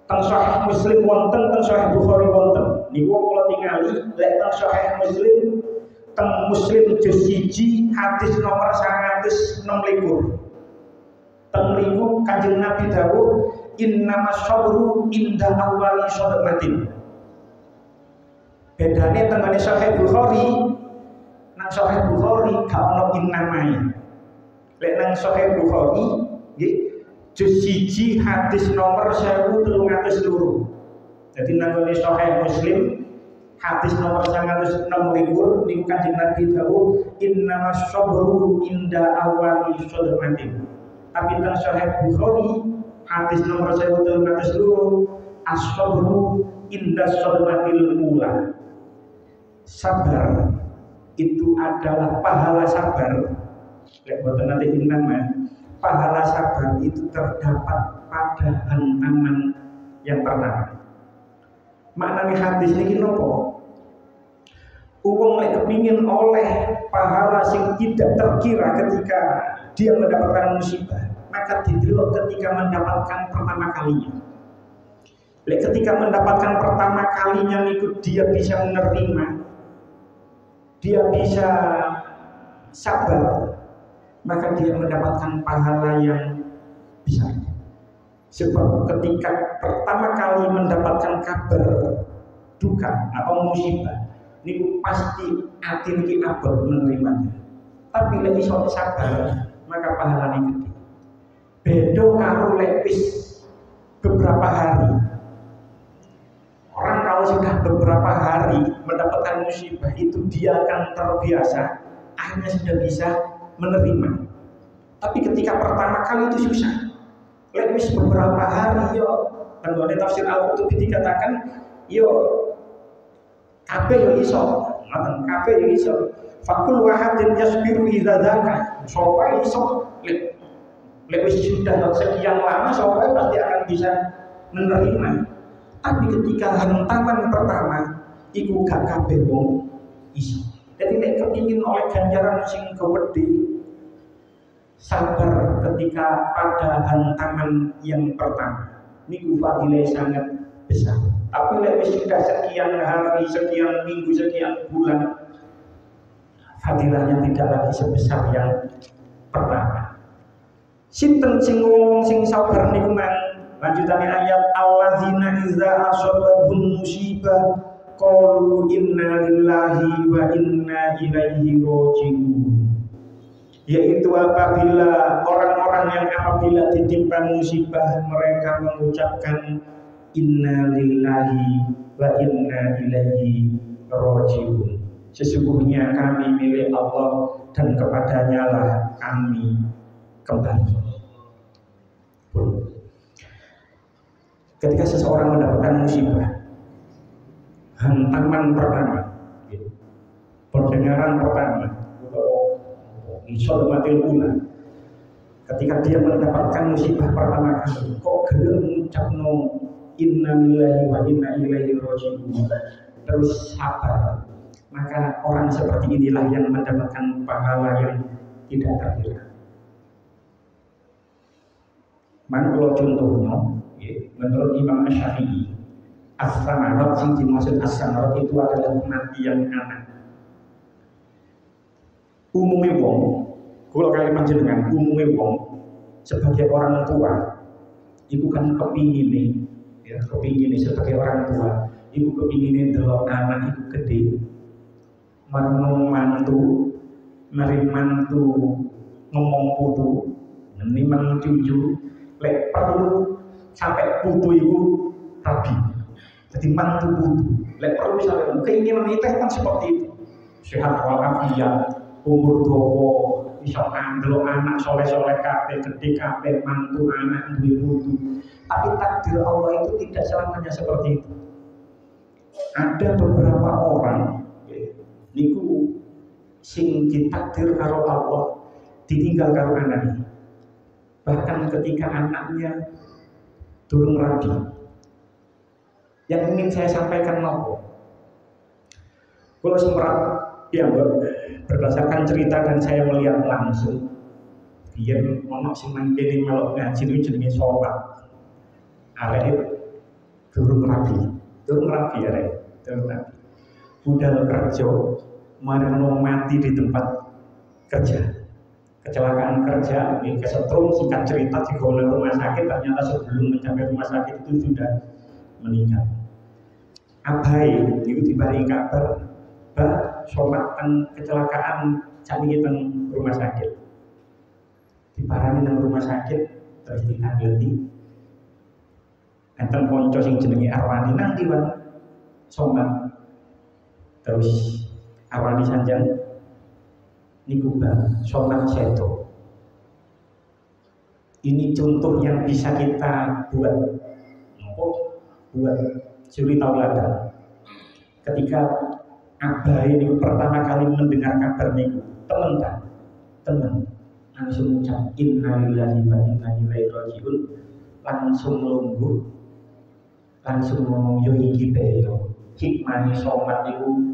teng sahih Muslim wonten, teng sahih Bukhari wonten. Niku kula tingali lek teng sahih Muslim, teng Muslim juz 1 hadis nomor 126. Teng mriku Kanjeng Nabi dawuh innamas sabru inda awwali sadaqatin. Bedane teng sahih Bukhari, nang sahih Bukhari gak ono innamai. Lek nang sahih Bukhari nggih juz 1 hadis nomor 1302. Jadi nang sahih Muslim hadis nomor 126 niku Kanjeng Nabi dawuh innamas sabru inda awwali sadaqatin. Tapi teng sahih Bukhari hadis nomor 1302 as-sabru inda sadaqatil ula. Sabar itu adalah pahala sabar. Lek boten nanti nama pahala sabar itu terdapat pada hentaman yang pertama. Maknanya hadis niki nopo? Wong lek kepingin oleh pahala sing tidak terkira ketika dia mendapatkan musibah, maka didelok ketika mendapatkan pertama kalinya. Lek ketika mendapatkan pertama kalinya niku dia bisa menerima, dia bisa sabar, maka dia mendapatkan pahala yang besar. Sebab ketika pertama kali mendapatkan kabar duka atau musibah, niku pasti hati niki abot menerimanya. Tapi lek iso sabar, maka pahalanya gede. Bedo karo lek wis beberapa hari. Orang kalau sudah beberapa hari mendapatkan musibah itu dia akan terbiasa, akhirnya sudah bisa menerima. Tapi ketika pertama kali itu susah. Lek wis beberapa hari yo, kan oleh tafsir Al-Qurtubi dikatakan yo kabeh yo iso, ngoten kabeh yo iso. Fakul wahadin yasbiru idza dzaka. Sapa iso lek Lewis sudah sekian lama soalnya pasti akan bisa menerima. Tapi ketika hantaman pertama iku gak kabeh wong iso. Jadi nek kepingin oleh ganjaran sing gede, sabar ketika pada hantaman yang pertama. Niku fadilah sangat besar. Tapi nek wis sudah sekian hari, sekian minggu, sekian bulan, fadilahnya tidak lagi sebesar yang pertama. Sinten sing ngomong sing sabar niku man lanjutane ayat alladzina iza asabahum musibah qalu inna lillahi wa inna ilaihi raji'un. Yaitu apabila orang-orang yang apabila ditimpa musibah mereka mengucapkan inna lillahi wa inna ilaihi raji'un. Sesungguhnya kami milik Allah dan kepadanya lah kami kembali. Ketika seseorang mendapatkan musibah, hantaman pertama, pendengaran pertama, insyallatil ula. Ketika dia mendapatkan musibah pertama kali, kok gelem ngucapno inna lillahi wa inna ilaihi raji'un, terus sabar, maka orang seperti inilah yang mendapatkan pahala yang tidak terkira. Man kalau contohnya, menurut Imam Syafi'i, as-samarat sing dimaksud as-samarat itu adalah kematian anak. Umumnya wong, kalau kalimat jenengan umumnya wong sebagai orang tua, ibu kan kepingin nih, ya kepingin nih sebagai orang tua, ibu kepingin nih delok anak ibu gede, mantu, ngomong putu, menimang cucu, lek perlu sampai putu ibu rabi, jadi mantu putu, lek perlu sampai keinginan itu kan seperti itu, sehat walafiat. Umur dowo iso andelo anak soleh-soleh kabeh gede kabeh mantu anak duwe putu. Tapi takdir Allah itu tidak selamanya seperti itu. Ada beberapa orang niku sing ditakdir karo Allah ditinggal karo anaknya. Bahkan ketika anaknya durung rabi. Yang ingin saya sampaikan nopo? Kalau sempat ya berdasarkan cerita dan saya melihat langsung, dia ngomong sing nang kene melok ngaji itu jenenge sholat. Arek durung rabi arek, durung rabi. Budal kerja, marang mati di tempat kerja. Kecelakaan kerja, ini kesetrum singkat cerita di rumah sakit, ternyata sebelum mencapai rumah sakit itu sudah meninggal. Abai itu diberi kabar sholat dan kecelakaan sakit teng rumah sakit, diparani nang rumah sakit terus ditangleti enten konco sing jenenge Arwani nang diwan sholat terus Arwani sanjang niku bang sholat seto. Ini contoh yang bisa kita buat suri tauladan. Ketika Abah ini pertama kali mendengar kabar niku, teman langsung ucap inna lillahi wa inna ilaihi raji'un, langsung lungguh, langsung ngomong yo iki bae yo. Hikmah sholat niku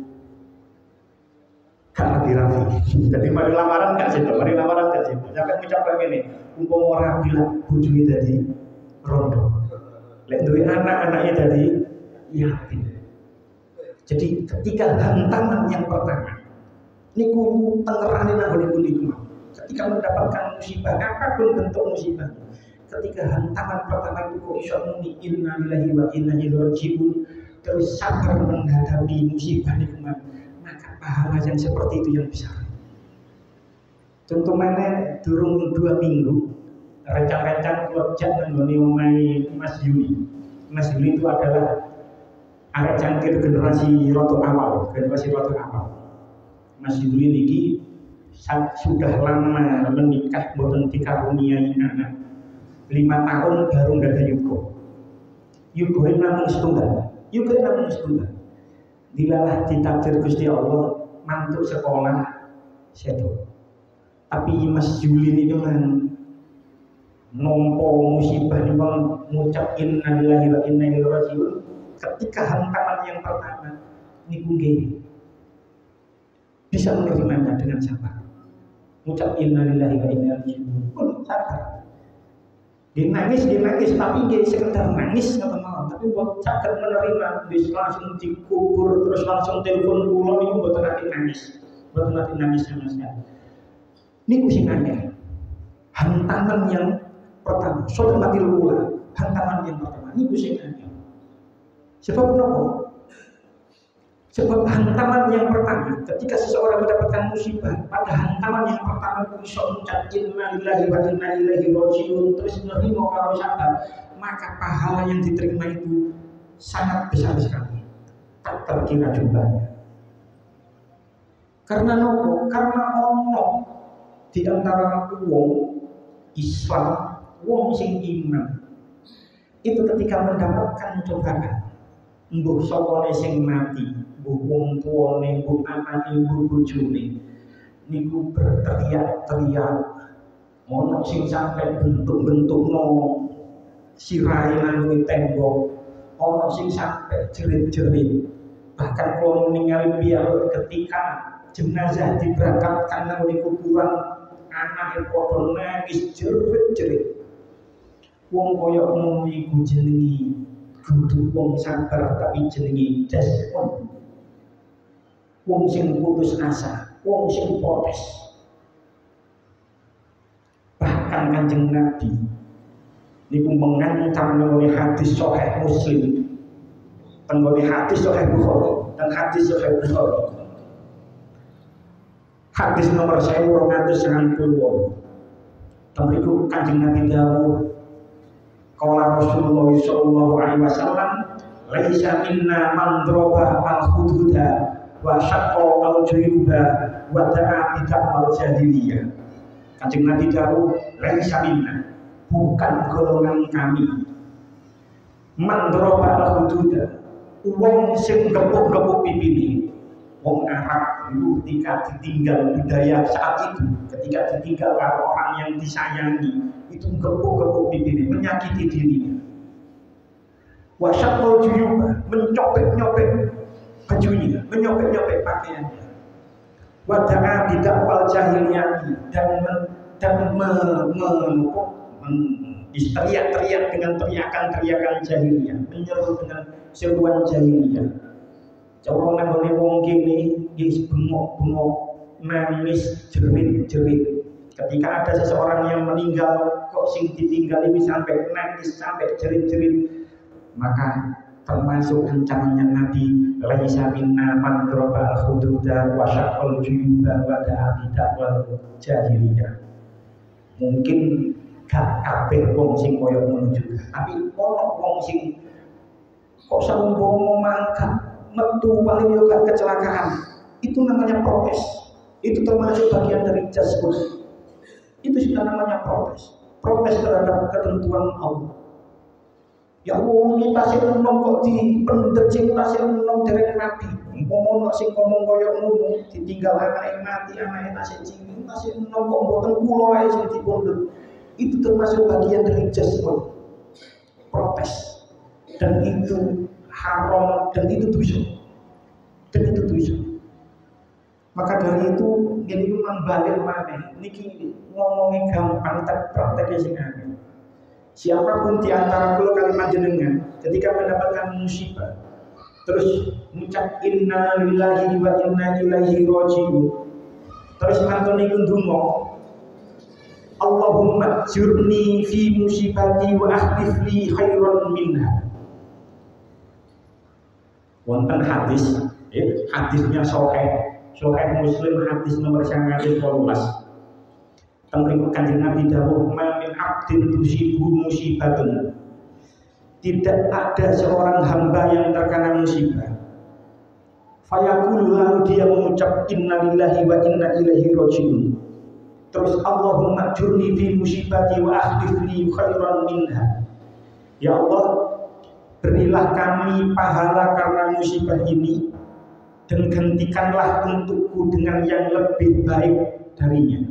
gak rapi. Jadi mari lamaran gak situ, sampai ngucap ngene, umpama ora bilang bojone dadi rondo. Lek duwe anaknya dadi yatim. Jadi ketika hantaman yang pertama, niku tengerane nang niku. Ketika mendapatkan musibah, apapun bentuk musibah, ketika hantaman pertama itu kok iso muni inna lillahi wa inna ilaihi raji'un, terus sabar menghadapi musibah niku, maka pahala yang seperti itu yang besar. Contoh mana durung 2 minggu, rencang-rencang kerja nang omahe Mas Yuli. Mas Yuli itu adalah arek cangkir generasi roto awal. Mas Yuli niki sudah lama menikah, boten dikaruniai anak. 5 tahun baru nggak ada yugo. Yugo ini namung setunggal. Dilalah ditakdir Gusti Allah mantuk sekolah sedo. Tapi Mas Yuli ini nompo musibah nih bang ngucap innalillahi wa inna ilaihi rajiun ketika hantaman yang pertama niku nggih bisa menerimanya dengan sabar. Ngucap innalillahi wa inna ilaihi rajiun pun sabar. Dia nangis tapi dia sekedar nangis nggak mau, tapi buat sakit menerima, bisa langsung dikubur terus langsung telepon pulang itu buat nangis sama sekali. Ini kusingannya hantaman yang pertama, sudah mati lula, hantaman yang pertama ini kusingannya. Sebab apa? Sebab hantaman yang pertama, ketika seseorang mendapatkan musibah, pada hantaman yang pertama bisa mengucap innalillahi wa inna ilaihi rajiun terus menerima kalau sabar, maka pahala yang diterima itu sangat besar sekali, tak terkira jumlahnya. Karena nopo? Karena ono di antara wong Islam, wong sing iman itu ketika mendapatkan cobaan, mbuh sopone sing mati, wong tuane, mbuh anake, mbuh bojone niku berteriak-teriak, ono sing sampai bentuk-bentukno sirahe nang tembok, ono sing sampai jerit-jerit. Bahkan kalau meninggal biar ketika jenazah diberangkatkan nang kuburan, anake padha nangis jerit-jerit. Wong koyo ngono iku jenenge kudu wong sabar tapi jenenge jasmon. Wong sing putus asa, wong sing protes. Bahkan Kanjeng Nabi niku mengancam nang hadis sahih Muslim, tenggone hadis sahih Bukhari dan hadis sahih Bukhari. Hadis nomor 1290. Temriku Kanjeng Nabi dawuh, qala Rasulullah sallallahu alaihi wasallam, laisa minna man daraba al-hududa wa syaqqa al-juyuba wa da'a bid'al jahiliyah. Kanjeng Nabi dawuh, laisa minna, bukan golongan kami. Man daraba al-hududa, wong sing gepuk-gepuk pipine. Wong Arab itu ketika ditinggal budaya saat itu, ketika ditinggal orang yang disayangi, itu gepuk-gepuk pipine, menyakiti dirinya. Wasyaqqa juyuba, mencopet-nyopet bajunya, menyopet-nyopet pakaiannya. Wada'a bid'al jahiliyati, dan teriak-teriak dengan teriakan-teriakan jahiliyah, menyeru dengan seruan jahiliyah. Orang nanggone wong kene nggih bengok-bengok, nangis, jerit-jerit. Ketika ada seseorang yang meninggal, kok sing ditinggal ini sampai nangis, sampai jerit-jerit, maka termasuk ancamannya Nabi, laisa minna man daraba al-hududa wa syaqqal juyuba wa da'a bid'al jahiliyah. Mungkin gak kabeh wong sing koyo ngono juga, tapi ono wong sing kok saumpama mangkat metu paling juga kecelakaan, itu namanya protes. Itu termasuk bagian dari jasmon. Itu sudah namanya protes. Protes terhadap ketentuan Allah. Ya Allah, ini tasih menom kok dipendhet sing tasih menom dereng mati. Umpama sing ngomong kaya ngono, ditinggal anake mati, anake tasih cilik, tasih menom kok mboten kula wae sing dipundhut. Itu termasuk bagian dari jasmon. Protes. Dan itu haram, dan itu dosa. Maka dari itu jadi memang balik mana niki ngomongin gampang tapi prakteknya sing akeh. Siapapun di antara kula kalimat jenengan ketika mendapatkan musibah terus ngucap inna lillahi wa inna ilaihi rajiun, terus mantun niku ndonga, Allahumma jurni fi musibati wa akhlif li khairan minha. Wonten hadis, hadisnya Sahih Muslim, hadis nomor 912. Temriku Kanjeng Nabi dawuh, ma min abdin tusibu musibatun. Tidak ada seorang hamba yang terkena musibah. Fayaqulu lalu dia mengucap inna lillahi wa inna ilaihi rajiun. Terus Allahumma jurni fi musibati wa akhlif li khairan minha. Ya Allah, berilah kami pahala karena musibah ini dan gantikanlah untukku dengan yang lebih baik darinya.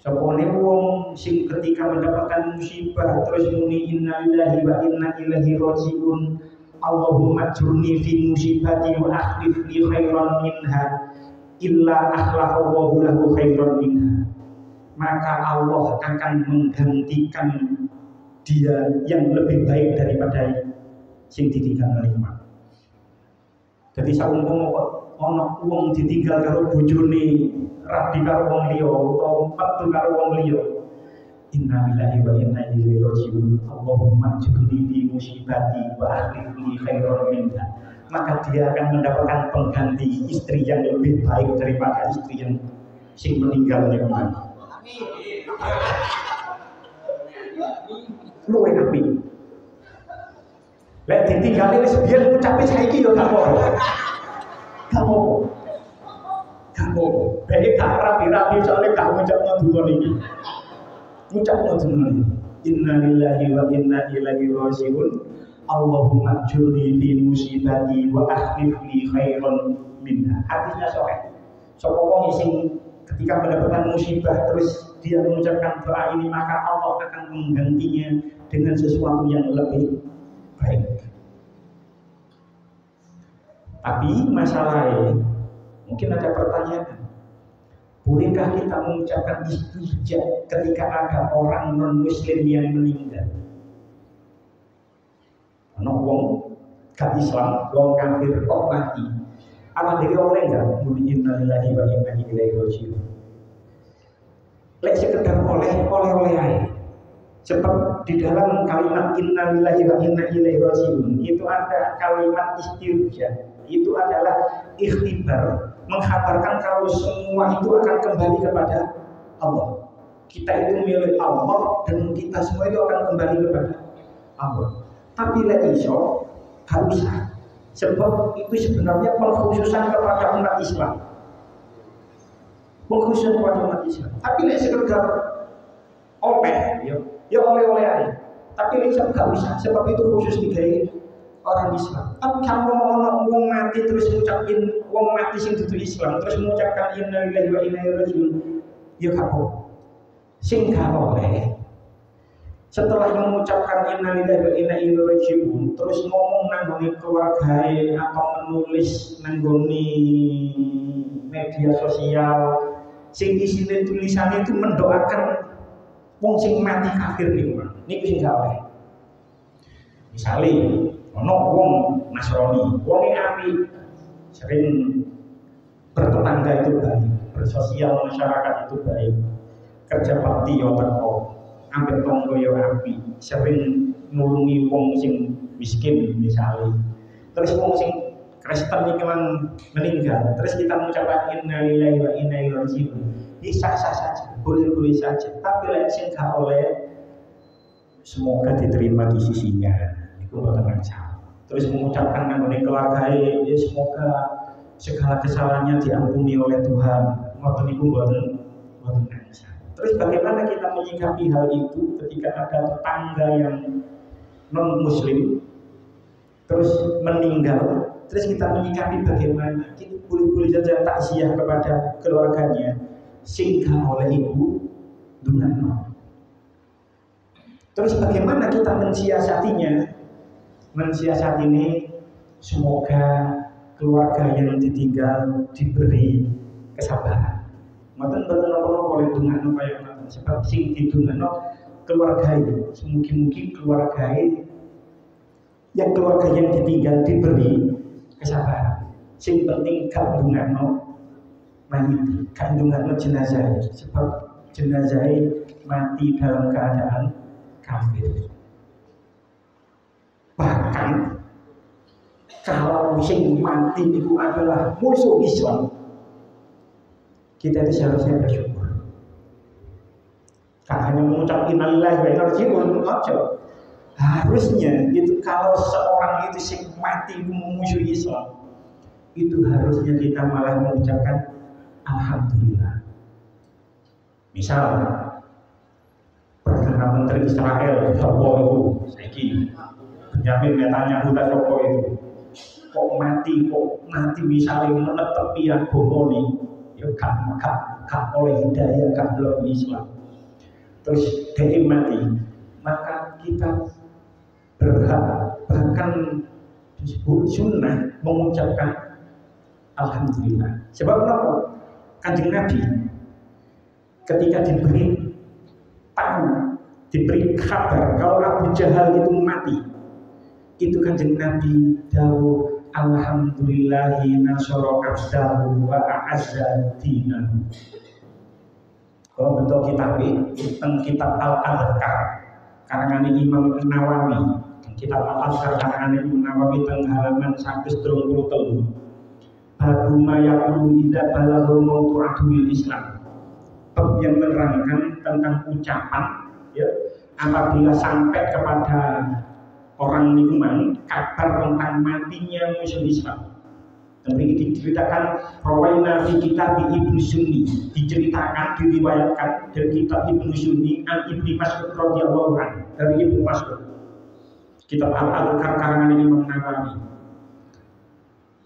Sapone wong sing ketika mendapatkan musibah terus muni innalillahi wa inna ilaihi rajiun. Allahumma ajurni fi musibati wa akhlif li khairan minha illa akhlafallahu lahu khairan minha. Maka Allah akan menggantikan dia yang lebih baik daripada sing ditinggal nikmat. Jadi saumpama ana wong ditinggal karo bojone rabi karo wong liya utawa metu karo wong liya, innalillahi wa inna ilaihi rajiun. Allahumma ajurni fi musibati wa akhlif li khairan minha. Maka dia akan mendapatkan pengganti istri yang lebih baik daripada istri yang sing meninggal nikmat. Luwe api. Lek ditinggali wis biyen ngucape saiki yo gak apa-apa. Gak apa-apa. Gak apa-apa. Bae gak rapi-rapi soalnya gak ngucapno donga niki. Ngucapno donga niki. Innalillahi wa inna ilaihi rajiun. Allahumma ajurni fi musibati wa akhlif li khairan minha. Hadisnya sahih. Sapa wong sing ketika mendapatkan musibah terus dia mengucapkan doa ini, maka Allah akan menggantinya dengan sesuatu yang lebih baik. Tapi masalahnya mungkin ada pertanyaan, bolehkah kita mengucapkan istirja ketika ada orang non muslim yang meninggal? Ana wong gak Islam, wong kafir kok mati, apa dia oleh enggak muni innalillahi wa inna ilaihi rajiun? Lek sekedar oleh ae. Sebab di dalam kalimat innalillahi wa inna ilaihi rajiun itu ada kalimat istirja. Itu adalah ikhtibar, mengkhabarkan kalau semua itu akan kembali kepada Allah. Kita itu milik Allah dan kita semua itu akan kembali kepada Allah. Tapi lek iso gak bisa. Sebab itu sebenarnya pengkhususan kepada umat Islam. Pengkhususan kepada umat Islam. Tapi lek sekedar oleh, ya oleh aja. Tapi lek gak bisa. Sebab itu khusus digawe orang Islam. Tapi kalau orang mati terus ngucapin, wong mati sing dudu Islam terus mengucapkan innalillahi wa inna ilaihi rajiun, ya gak apa. Sing gak oleh setelah mengucapkan innalillahi wa inna ilaihi rajiun terus ngomong nanggone keluargae atau menulis nanggone media sosial sing isine tulisannya itu mendoakan wong sing mati kafir niku sing gak oleh. Misale ono wong Nasrani, wong api, sering bertetangga itu baik, bersosial masyarakat itu baik, kerja bakti yo teko, ambek tonggo yo api, sering nulungi wong sing miskin misalnya. Terus wong sing Kristen iki meninggal, terus kita mengucapkan innalillahi wa inna ilaihi rajiun. Sah-sah saja, boleh-boleh saja. Tapi lek sing gak oleh, semoga diterima di sisinya. Itu boten salah. Terus mengucapkan nanggone keluargae, ya semoga segala kesalahannya diampuni oleh Tuhan. Ngoten niku boten salah. Terus bagaimana kita menyikapi hal itu ketika ada tetangga yang non muslim terus meninggal, terus kita menyikapi bagaimana? Kita boleh-boleh saja takziah kepada keluarganya, sehingga oleh ibu dungan. Terus bagaimana kita mensiasatinya? Mensiasat ini semoga keluarga yang ditinggal diberi kesabaran. Mboten oleh dungan kaya ngoten. Sebab sing didungano keluarga itu, semugi-mugi keluarga yang ditinggal diberi kesabaran. Sing penting gak dungano mayit, gak dungano jenazah. Sebab jenazah mati dalam keadaan kafir. Bahkan kalau sing mati itu adalah musuh Islam, kita itu seharusnya bersyukur. Tak hanya mengucap innalillahi wa inna ilaihi rajiun, harusnya itu kalau seorang itu sing mati itu memusuhi Islam, itu harusnya kita malah mengucapkan alhamdulillah. Misal Perdana Menteri Israel, Sopo itu, saiki Benyamin Netanyahu Sopo itu, kok mati misalnya menetepi agama ini, ya gak oleh hidayah, gak oleh Islam. terus dia mati, maka kita berhak bahkan disebut sunnah mengucapkan alhamdulillah. Sebab apa? Kanjeng Nabi ketika diberi tahu, diberi kabar kalau Abu Jahal itu mati, itu Kanjeng Nabi dawuh alhamdulillahi nasara abdahu wa a'azza dinahu. Kalau betul kitab tentang kitab Al-Adhkar karangan Imam Nawawi, kitab Al-Adhkar karangan Imam Nawawi teng halaman 133. Babu mayaqulu idza balagha mautu adwil Islam. Bab yang menerangkan tentang ucapan ya, apabila sampai kepada orang lingkungan kabar tentang matinya musuh Islam. Dan ini diceritakan rawaina fi kitab Ibnu Sunni, diceritakan diriwayatkan dari kitab Ibnu Sunni an Ibnu Mas'ud radhiyallahu anhu, dari Ibnu Mas'ud. Kitab Al-Adhkar karangan Imam Nawawi.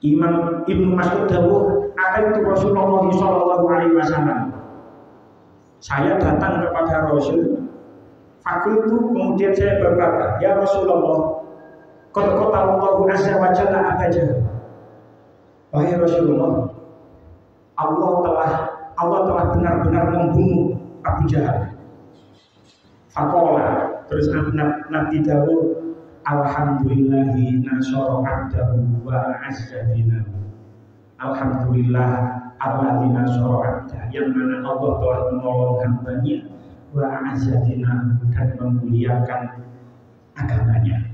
Imam Ibnu Mas'ud dawuh, "Ataitu Rasulullah sallallahu alaihi wasallam." Saya datang kepada Rasul. Fakultu, kemudian saya berkata, "Ya Rasulullah, qad qatala Allahu azza wa jalla Abu Jahal." Wahai Rasulullah, Allah telah benar-benar membunuh Abu Jahal. Faqala, terus Nabi dawuh, alhamdulillahi nasara abdahu wa azza dinahu. Alhamdulillah alladzi nasara abdah, yang mana Allah telah menolong hambanya wa azza dinahu, dan memuliakan agamanya.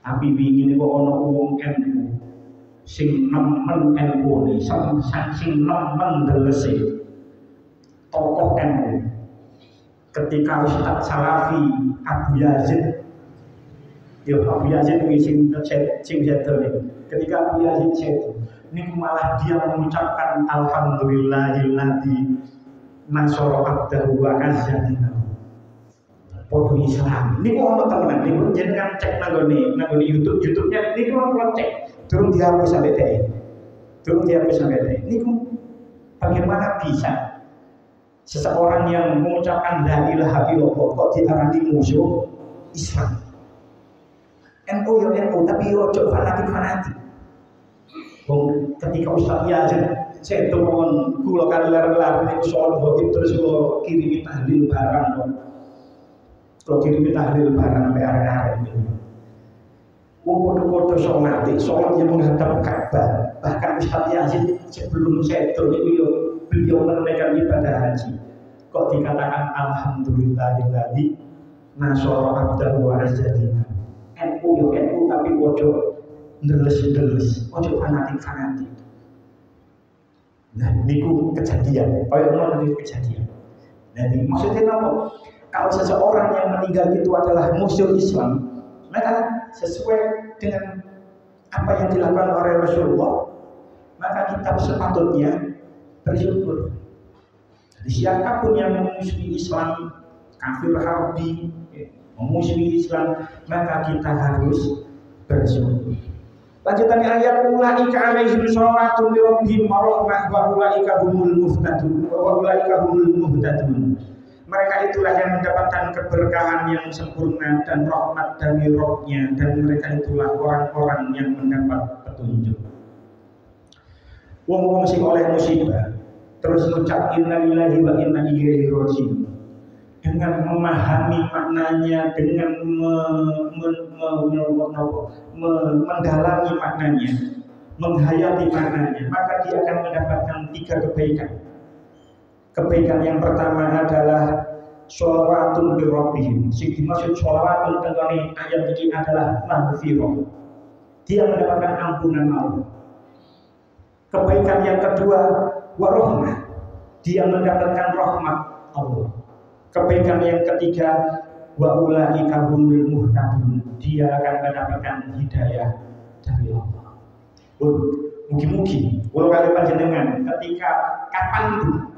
Tapi wingi niku ana wong NU sing nemen NU ni, sing nemen delese tokoh NU. Ketika Ustaz Salafi Abu Yazid, ya Abu Yazid sing sedo ni. Ketika Abu Yazid sedo, niku malah dia mengucapkan alhamdulillahilladzi nasara abdahu wa azza dinahu. Podo Islam. Niku ono temenan, niku jenengan cek nanggone YouTube-nya niku ono cek. Turun dihapus sampai teh. Niku bagaimana bisa seseorang yang mengucapkan la ilaha illallah kok diarani musuh Islam? NU ya NU, tapi yo ojo fanatik. Wong ketika Ustaz Yazid saya temukan kula kalilar-lar niku soal ghaib terus kula kirimi tahlil barang kok. Kula kirimi tahlil barang sampai arek-arek niku. Wong foto-foto sholat yang menghadap Ka'bah. Bahkan Ustaz Yazid sebelum seto niku beliau menunaikan ibadah haji. Kok dikatakan alhamdulillahilladzi nasara abdahu wa azza dinahu. NU tapi ojo ndeles, ojo fanatik. Nah, niku kejadian. Kaya ngono niku kejadian. Jadi maksudnya apa? Kalau seseorang yang meninggal itu adalah musuh Islam, maka sesuai dengan apa yang dilakukan oleh Rasulullah, maka kita sepatutnya bersyukur. Jadi siapapun yang memusuhi Islam, kafir harbi, memusuhi Islam, maka kita harus bersyukur. Lanjutan ayat, ulaika alaihim sholawatun min rabbihim wa rahmah wa ulaika humul muhtadun. Mereka itulah yang mendapatkan keberkahan yang sempurna dan rahmat dari Rabb-Nya, dan mereka itulah orang-orang yang mendapat petunjuk. Wong-wong sing oleh musibah terus mengucap inna lillahi wa inna ilaihi raji'un, dengan memahami maknanya, dengan mendalami maknanya, menghayati maknanya, maka dia akan mendapatkan 3 kebaikan. Kebaikan yang pertama adalah sholawatun bi rabbihim. Sing dimaksud sholawatun tengene ayat ini adalah maghfirah. Dia mendapatkan ampunan Allah. Kebaikan yang kedua warahmah. Dia mendapatkan rahmat Allah. Kebaikan yang ketiga wa ulaika humul muhtadun. Dia akan mendapatkan hidayah dari Allah. Mugi-mugi kula kali panjenengan ketika kapanpun,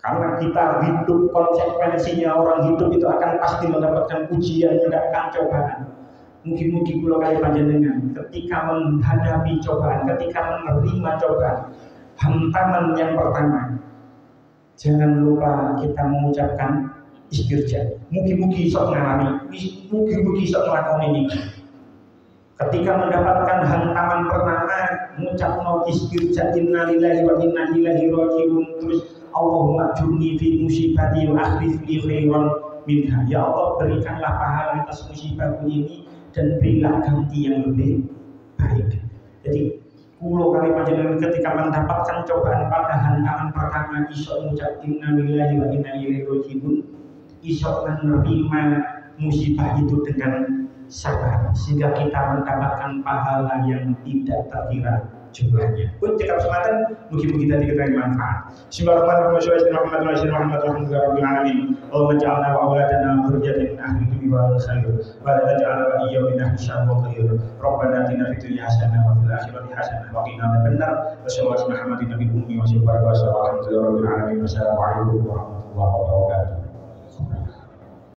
karena kita hidup, konsekuensinya orang hidup itu akan pasti mendapatkan ujian, mendapatkan cobaan. Mungkin kula kali panjenengan ketika menghadapi cobaan, ketika menerima cobaan, hantaman yang pertama, Jangan lupa kita mengucapkan istirja. Mugi-mugi sok ngalami, mugi-mugi sok ngelakoni ini. Ketika mendapatkan hantaman pertama, mengucapkan istirja innalillahi wa inna ilaihi raji'un, terus Allahumma jurni fi musibati wa akhlif li khairan minha. Ya Allah, berikanlah pahala atas musibahku ini dan berilah ganti yang lebih baik. Jadi kulo kali panjenengan ketika mendapatkan cobaan pada hantaman pertama iso mengucap innalillahi wa inna ilaihi raji'un, iso menerima musibah itu dengan sabar sehingga kita mendapatkan pahala yang tidak terkira jumlahnya. Pun cekap sematan mugi-mugi tadi kita manfaat. Bismillahirrahmanirrahim. Allahumma ja'alna wa awladana dzurriyyatan min ahli dunya wal khair wa la taj'alna wa iyyahu min ahli syarri wal khair. Rabbana atina fid dunya hasanah wa fil akhirati hasanah wa qina adzabannar. Wa sallallahu alaihi wa sallam nabiyil ummi wa sallallahu alaihi wa sallam. Alhamdulillahirabbil alamin. Wassalamu alaikum warahmatullahi wabarakatuh.